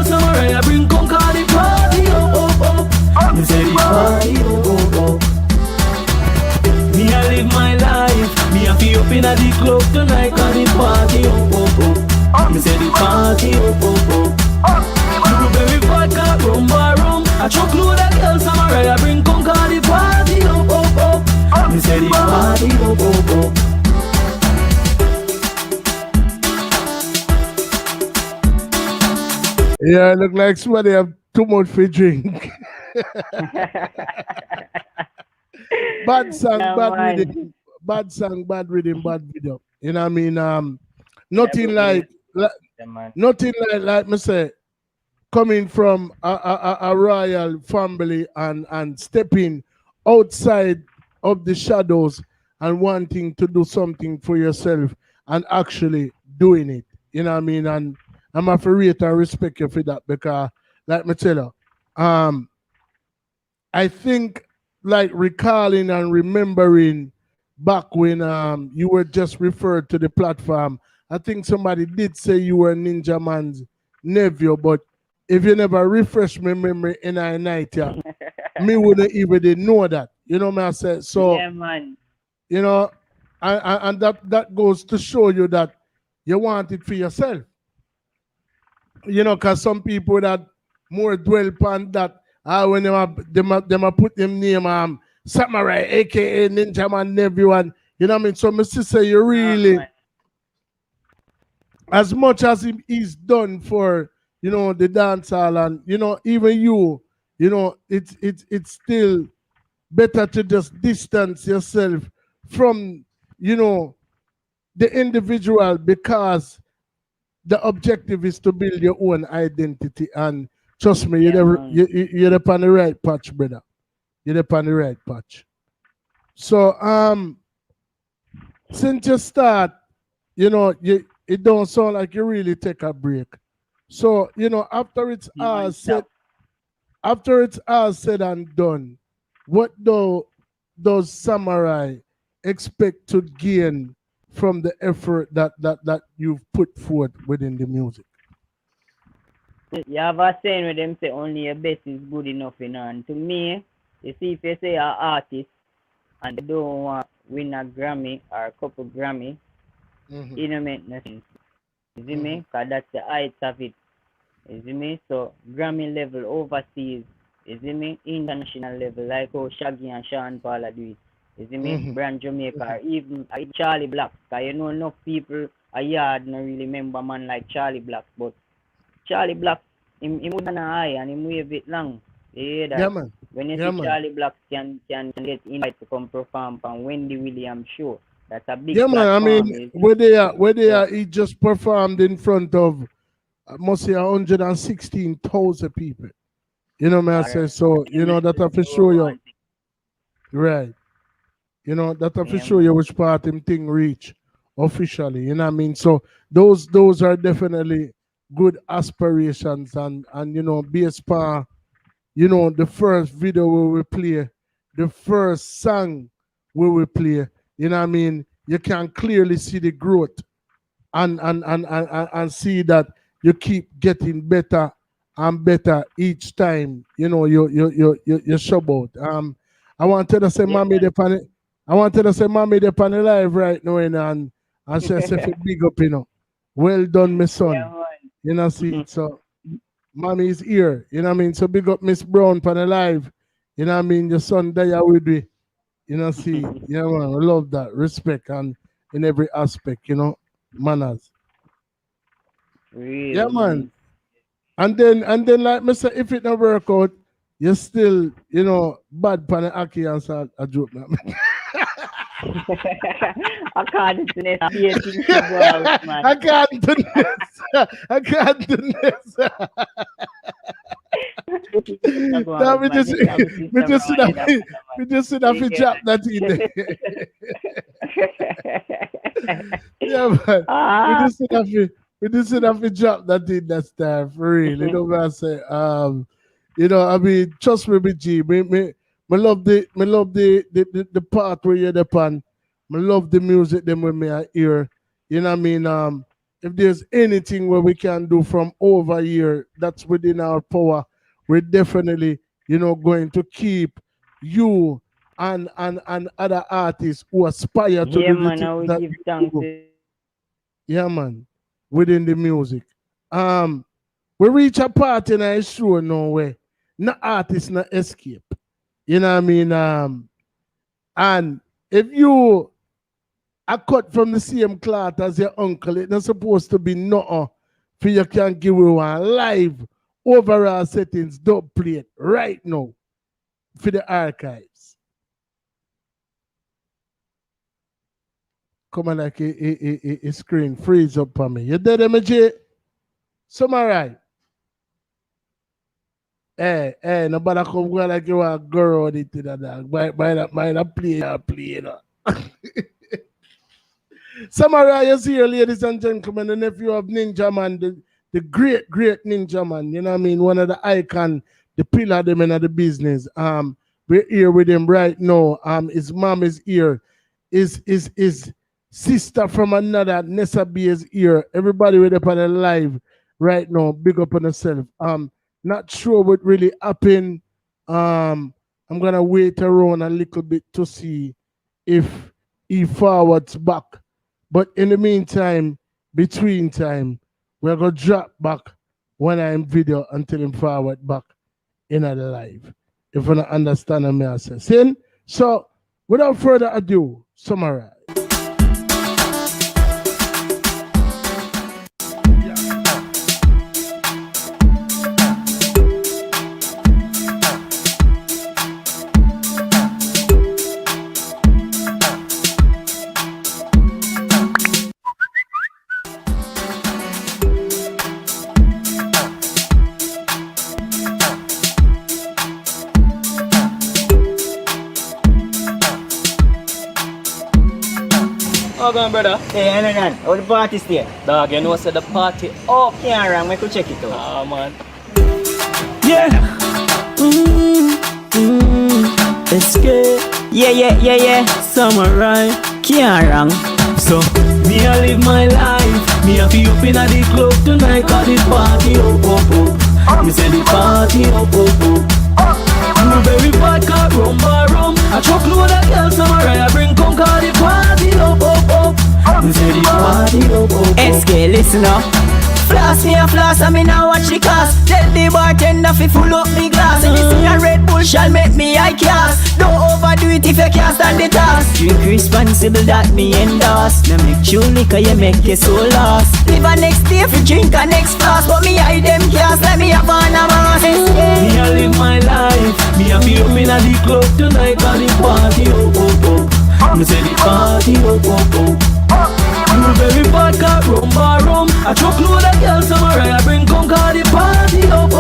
Yeah, look like somebody have too much for drink. Bad song, Yeah, bad man. rhythm, bad song, bad rhythm, bad video. You know what I mean? Yeah, Nothing but me like, this, yeah, man. nothing like me say, coming from a royal family and stepping outside of the shadows and wanting to do something for yourself and actually doing it. You know what I mean? And I'm have to rate and respect you for that because, like me tell you, I think like recalling and remembering back when you were just referred to the platform. I think somebody did say you were Ninja Man's nephew, but if you never refresh my memory in a night, yeah, me wouldn't even did know that. You know what I said? So, Yeah, man. you know, and that goes to show you that you want it for yourself. You know, because some people that more dwell upon that, when them a put them name Samurai, aka Ninja Man nephew, and you know what I mean. So, my sister, you really, Man. as much as he's done for the dance hall, and even it's still better to just distance yourself from you know the individual, because the objective is to build your own identity. And trust me, Yeah, man. you're upon the right patch, brother. You're upon the right patch. So since you start, it don't sound like you really take a break. So, Man, stop. after it's all said and done, what does Samurai expect to gain from the effort that you've put forth within the music? You have a saying with them say only your best is good enough, And to me, you see, if you say an artist and they don't want win a Grammy or a couple Grammy, Mm-hmm. it don't make no sense. You see Mm-hmm. me? Because that's the height of it. You see me? So Grammy level overseas, you see me? International level, like how Shaggy and Sean Paul are doing. You see me? Mm-hmm. Brand Jamaica, or even Charlie Black. Because you know enough people a yard not really remember man like Charlie Black, but Charlie Black, him would an eye and him wave it long. You hear Yeah, that? man. When you Yeah, see man. Charlie Black can get invited to come perform on Wendy Williams show, that's a big Yeah, man. I platform. mean, where they are, So, he just performed in front of must say 116,000 people. You know, man. I say so. That have to show you, right? That have to yeah, show you man. which part him thing reach officially. You know what I mean? So those are definitely good aspirations, and based upon the first video we will play, the first song we will play. You know what I mean? You can clearly see the growth, and see that you keep getting better and better each time. You show out. I wanted to say, Yeah, mommy, man. I wanted to say, mommy, the pan live right now, and she say, big up, Well done, my Yeah, son. See, man. so mommy is here. You know what I mean? So big up Miss Brown pan alive. You know what I mean? Your son there with me. See, yeah, man, I love that. Respect and in every aspect, manners. Yeah, Real, man. man. And then like me say, if it don't work out, you still, bad pan aki and say a joke now. According to this, here things to go out, man. I can't do this. I can't do this. Things to go Now out, we man. just This is my we sister just from sit up another we just sit up man. and drop that in there. Yeah, man. We Ah, just sit up we just sit up and drop that in that stuff for real. You know what I say? I mean, trust me, BG. Me love the part where you're the pan. Me love the music them when me I hear. You know what I mean? If there's anything where we can do from over here that's within our power, we're definitely, going to keep you and other artists who aspire to yeah, do the man. things I will that give you thanks do. to Yeah, man. Within the music. Um, we reach a part in a show now where no artist no escape. You know what I mean? And if you are cut from the same cloth as your uncle, it's not supposed to be nothing for you can give you one live overall settings, don't play it right now for the archives. Come on, like a screen freeze up for me. You dead, MJ? Samuri. Hey, nobody come go like you are a girl or anything like that. By that play that. Samuri, you see here, ladies and gentlemen, the nephew of Ninja Man, the great Ninja Man, you know what I mean? One of the icon, the pillar them in the business. We're here with him right now. His mom is here. His sister from another, Nessa B is here. Everybody with up on the live right now. Big up on yourself. Not sure what really happened. I'm gonna wait around a little bit to see if he forwards back. But in the meantime, between time, we're gonna drop back when I'm video until him forward back in the live. If you don't understand what I say. So without further ado, summarize. How going, brother? Hey, Ananan, how the party stay? Dog, you know, so the party up here, and we could check it out. Ah, man. Yeah. It's good. Yeah. Samurai, can't wrong. So, me a live my life. Me a be up in the club tonight, cause the party up. Me say the party up. You very bad, got rum by rum. I truckload of girls, Samurai, I bring come, cause the party up. Me say the party up. SK, listen up. Floss me a floss, I me now watch the cost. Tell the bartender fi full up the glass. And you see a Red Bull shall make me eye cast. Don't overdo it if you can't stand the task. Drink responsible, that me endorse. No make you liquor, you make you so lost. Live a next day fi drink a next flask. But me eye them cast like me a Panama. Me a live my life. Me a be up in the club tonight, cause the party up. Me say the party up. You very bad, got rum by rum. I truckload of girls, Samurai, I bring come, cause the party up.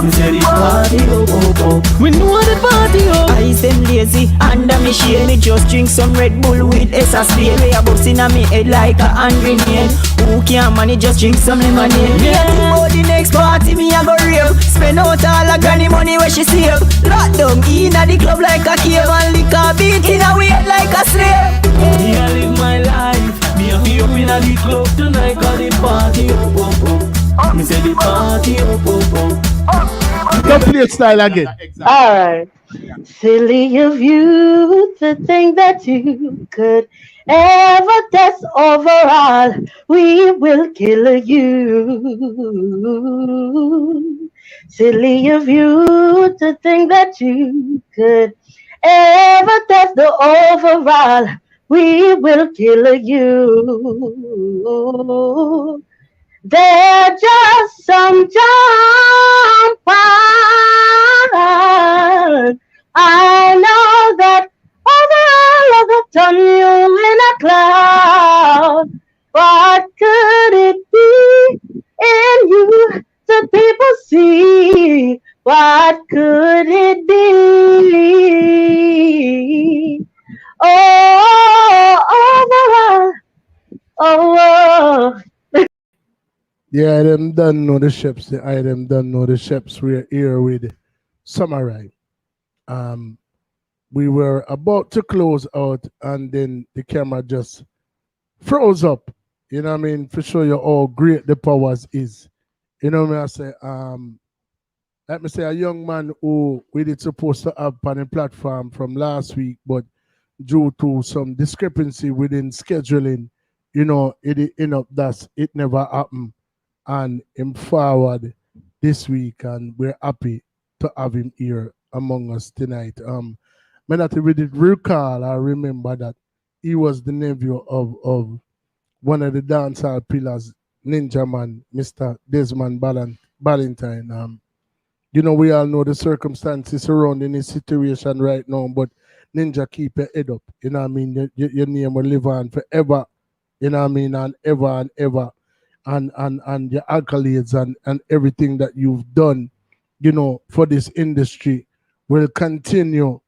Me say the party up. We know the party up. I them lazy, under me shade. Me just drink some Red Bull with SSB. We a bust in me head like a hand grenade. Who can't manage, just drink some lemonade. Me a think about the next party, me a go rave. Spend out all the granny money where she save. Lock down in the club like a cave. And liquor beat in a weight like a slave. Me a live my life. Me a be up in the club tonight, cause the party up. Me say the party up. Don't play it style again. Alright. Silly of you to think that you could ever test overall. We will kill you. Silly of you to think that you could ever test the overall. We will kill you. They're just some jump on. I know that overall of the done you in a cloud. What could it be in you that people see? What could it be? Oh, overall. Yeah, them done know the ships. Them done know the ships. We're here with Samurai. We were about to close out, and then the camera just froze up. You know what I mean? For sure, you how great the powers is. You know what I say? Let me say a young man who we did supposed to have on the platform from last week, but due to some discrepancy within scheduling, you know, it end up that it never happened. And him forward this week, and we're happy to have him here among us tonight. When I did recall, I remember that he was the nephew of one of the dancehall pillars, Ninja Man, Mr. Desmond Valentine. You know, we all know the circumstances surrounding this situation right now, but Ninja, keep your head up. You know what I mean? Your name will live on forever. You know what I mean? And ever and ever. And your accolades and everything that you've done, you know, for this industry will continue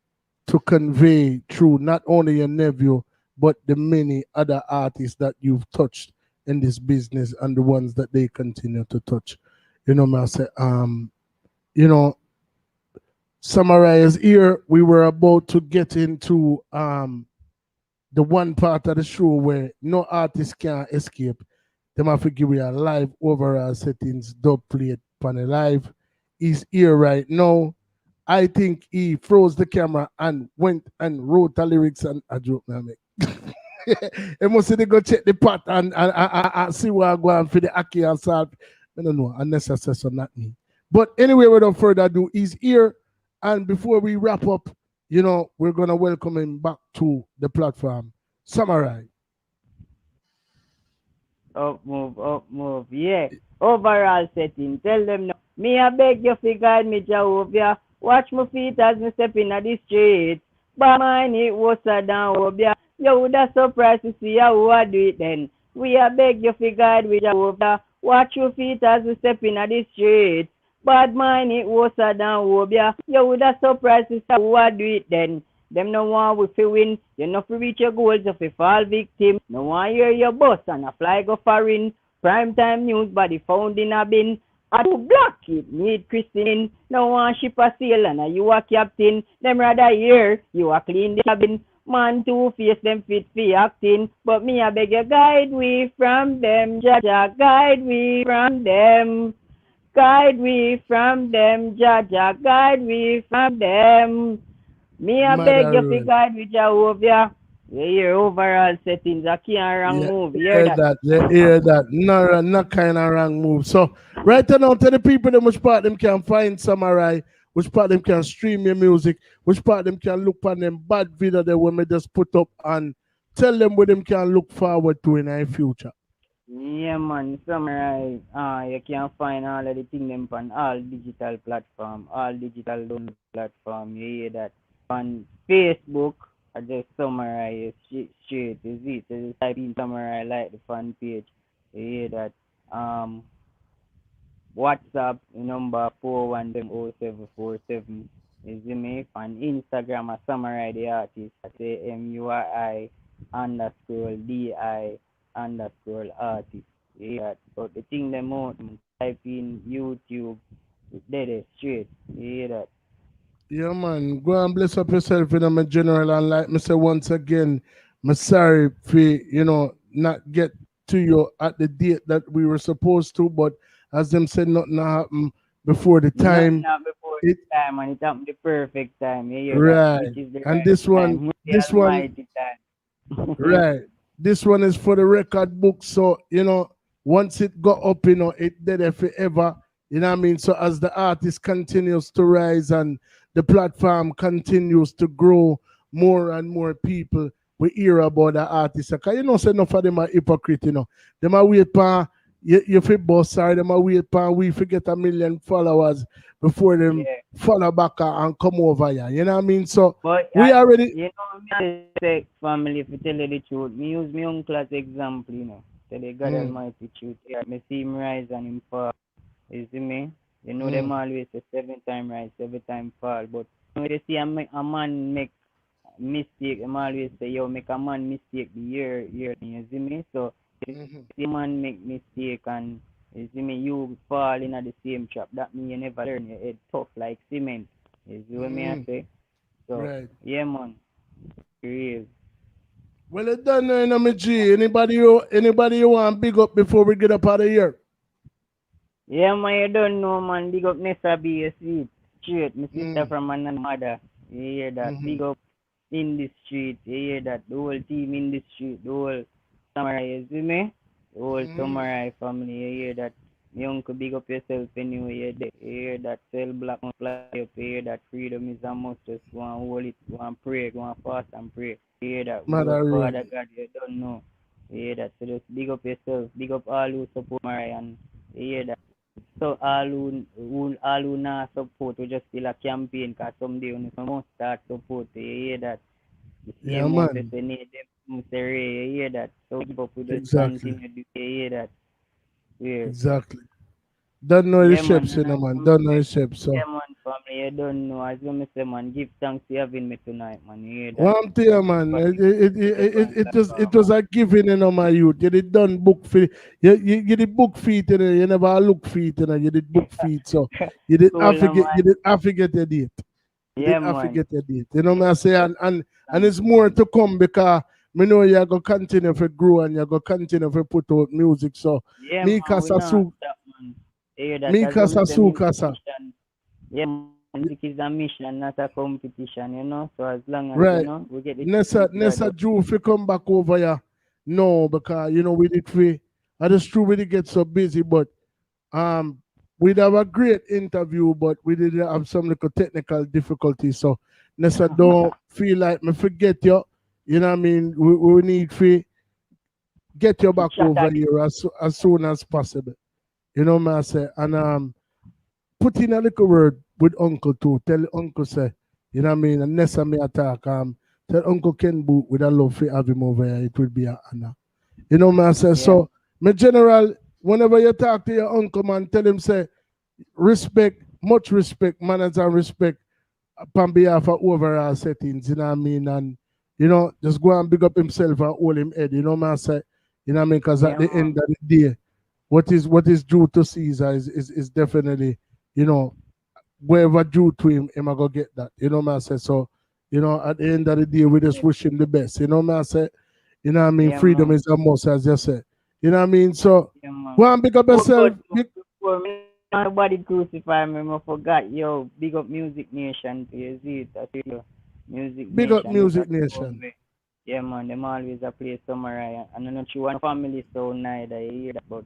to convey through not only your nephew, but the many other artists that you've touched in this business and the ones that they continue to touch. You know, I say, you know, summarize here, we were about to get into the one part of the show where no artist can escape. Them have to give you a live overall settings dub plate on a live. He's here right now. I think he froze the camera and went and wrote the lyrics and a joke now make. He must have go check the pot and see what I go on for the Aki and salt. I don't know, unnecessary, so not me. But anyway, without further ado, he's here. And before we wrap up, you know, we're going to welcome him back to the platform. Samurai. Up move, yeah. Overall setting, tell them no. Me I beg you fi guide me Jehovah. Watch my feet as me step in the street. But mine it was a down Obia. You woulda surprised to see how I do it then. We I beg you fi guide me Jehovah. Watch your feet as we step in the street. Bad mind it was a down Obia. You woulda surprised to see how I do it then. Them no want we fi win. You no fi reach your goals if you fall victim. No want hear your bus and a fly go foreign. Prime time news body found in a bin. I do block it, need christening. No one ship a sail and you a captain. Them rather hear you a clean the cabin. Man two face them fit fi acting. But me I beg you guide we from them. Jaja guide we from them. Guide we from them. Jaja guide we from them. Me I beg you fi guide with Jehovah. You hear overall settings, I can't wrong move. You hear that? You hear that. No kind of wrong move. So right now, tell the people them which part them can find Samurai, which part them can stream your music, which part them can look on them bad video that we may just put up and tell them what them can look forward to in the future. Yeah man, Samurai. You can find all of the things them on all digital platform, all digital download platform. You hear that? On Facebook, I just summarize straight. Is it? I just type in summarize like the fan page. You hear that? WhatsApp number 4170747. You see me? On Instagram, I summarize the artist. I say MURI_DI_artist. You hear that? But the thing them out, type in YouTube. It's dead straight. You hear that? Yeah, man. Go and bless up yourself, you know, my general. And like me say once again, I'm sorry for, you know, not get to you at the date that we were supposed to, but as them said, nothing happened before the time. Not before the time, and it happened the perfect time. You hear right. That? Which is the And right this one, time. this one, time. right. This one is for the record book. So, you know, once it got up, you know, it did it forever. You know what I mean? So as the artist continues to rise and the platform continues to grow, more and more people we hear about the artists. Because you know, say enough of them are hypocrite, you know. Them are wait for you fit boss, sorry, them are wait for we forget 1 million followers before them follow back and come over here. You know what I mean? So but we already you know me say family, if you tell you the truth, me use my uncle as example, you know. Tell the God Almighty truth. Yeah, me see him rise and him fall. You see me? You know them always say 7 times rise, 7 times fall. But when you see a man make mistake, them always say, yo, make a man mistake the year. You see me? So if see a man make mistake and you see me, you fall in the same trap. That means you never learn. Your head tough like cement. You see what me I say? So yeah, man. Real. Well, it done now, you know, me G. Anybody you want big up before we get up out of here? Yeah, man, you don't know, man. Big up Nessa B, you see it. Straight. My sister from another mother. You hear that? Big up in the street. You hear that? The whole team in the street. The whole Samurai, you see me? The whole Samurai family. You hear that? My uncle, big up yourself anyway. You hear that? Sell black and fly up. You hear that? Freedom is a must. Just go and hold it. Go and pray. Go and fast and pray. You hear that? Without Father God, you don't know. You hear that? So just big up yourself. Big up all who support Samurai and you hear that? So all who not support we just still a campaign because someday when we must start support, you hear that? The Yeah, same ones man. they need them you hear that? So keep up with just Exactly. continue to hear that. Yeah. Exactly. Don't know the Yeah man, ships, you and know, as man. you Don't know say, the ships. So, yeah man family, you don't know. As you say man, give thanks for having me tonight, man. You hear that? one thing, man, Everybody everyone it platform, was man. a giving, you know, my youth. You did done book feet. You did book feet, you know. You never look feet, you know. You did book feet, so you did Cool have to get, man. you did have to get your date. You Yeah did have to man. get your date. You know what I say? And Thank it's you more man. to come because me know you're gonna continue to grow and you're gonna continue to put out music. So Yeah me man, we not Kasasu, stop man. You hear that? me As you say Kasasu music Kasa. mission. Yeah man, music is a mission, not a competition, you know. So as long as Right. we get the Nessa Drew if you come back over here. No, because you know we did we I just true we did get so busy, but um we'd have a great interview, but we did have some little technical difficulties. So Nessa don't feel like me forget you. You know what I mean? We need to get you back chat over again. here as soon as possible. You know what I say? And put in a little word with Uncle too. Tell Uncle say, you know what I mean? And Nessa me attack. Tell Uncle Ken Boot with a love for have him over here. It would be an honor. You know what I say? Yeah. So, my general, whenever you talk to your uncle, man, tell him say respect, much respect, manners and respect upon behalf of overall settings. You know what I mean? And you know, just go and big up himself and hold him head. You know what I say? You know what I mean? Because at Yeah the man. end of the day, what is due to Caesar is definitely, you know, wherever due to him, I go get that. You know what I say? So, you know, at the end of the day, we just wish him the best. You know what I say? You know what I mean? Yeah Freedom man. is a must, as you said. You know what I mean? So, Yeah man. go and pick up yourself. Before me nobody crucify me, I forgot yo, big up Music Nation to you see it. That's you. Music Big up Nation, Music that's Nation. yeah man, them always a play summary and I know you one family so neither you hear that but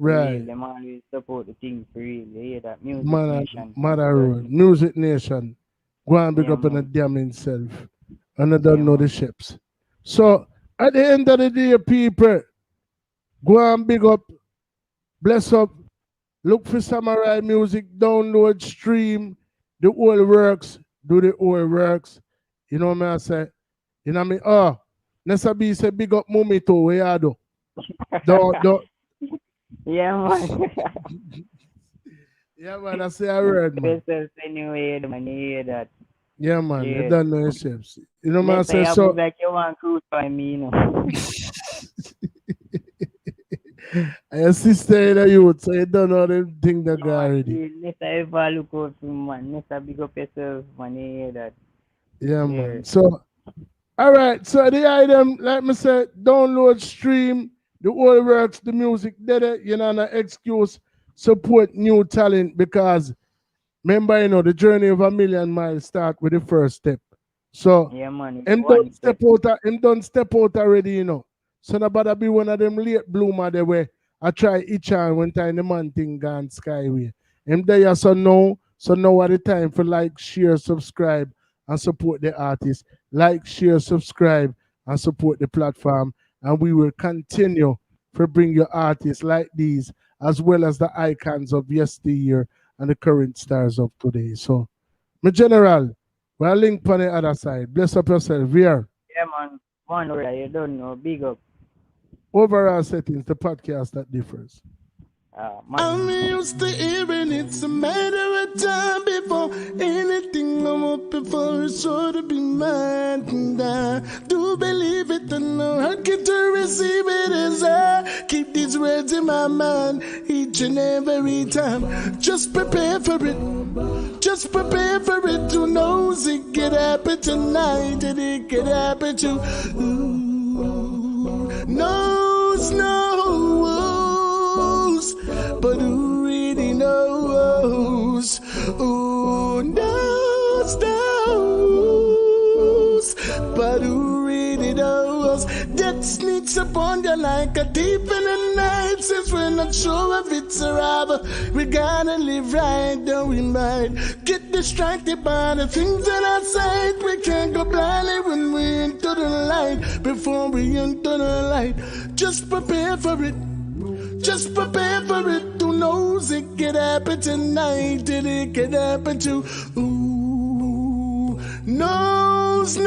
for real, Right. them always support the thing for real. You hear that Music Mother, Nation. Mother Road. Music Nation. Go and big Yeah up on the man. damn himself. And I Yeah don't know the man. ships. So, at the end of the day, people, go and big up, bless up, look for Samurai Music, download, stream, the whole works, do the whole works. You know what I say? You know what I mean? Oh, Nessa B say big up Mumito, where you do? Don't. Yeah man. Yeah man, I say I heard man. Yourself anyway, man, you hear that. Yeah man, you Yeah. don't know yourselves. You know what I Next say? time you So move like you want crucify me, you know. and your sister in the youth, so you don't know them thing that No, go man, already. let's ever look out for man. Let's big up yourself, man. You hear that? Yeah Yeah. man. So all right, so the item, like me say, download, stream, the whole works, the music, did it, you know, no excuse, support new talent because remember, you know, the journey of a million miles start with the first step. So Yeah, man. It's him one step. don't step out already, you know. So nobody be one of them late bloomer they way I try each and when time the man thing gone skyway. Him there so now at the time for like, share, subscribe, and support the artist. Like, share, subscribe, and support the platform. And we will continue to bring you artists like these, as well as the icons of yesteryear and the current stars of today. So, my general, we'll link on the other side. Bless up yourself here. Yeah, man. One word you don't know. Big up. Overall settings, the podcast that differs. I'm used to hearing it's a matter of time before anything I'm up before it's sure to be mine. And I do believe it and know I get to receive it as I keep these words in my mind each and every time. Just prepare for it. Just prepare for it. Who knows it could happen tonight and it could happen to knows, but who really knows? Who knows, but who really knows? Death sneaks upon you like a thief in the night. Since we're not sure if it's a robber, we gotta live right, don't we might get distracted by the things that are outside. We can't go blindly when we enter the light. Before we enter the light, just prepare for it. Just prepare for it. Who knows it could happen tonight? And it could happen to who knows,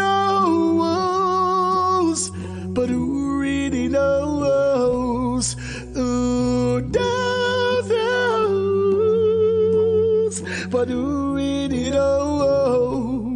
but who really knows? Who knows, but who really knows?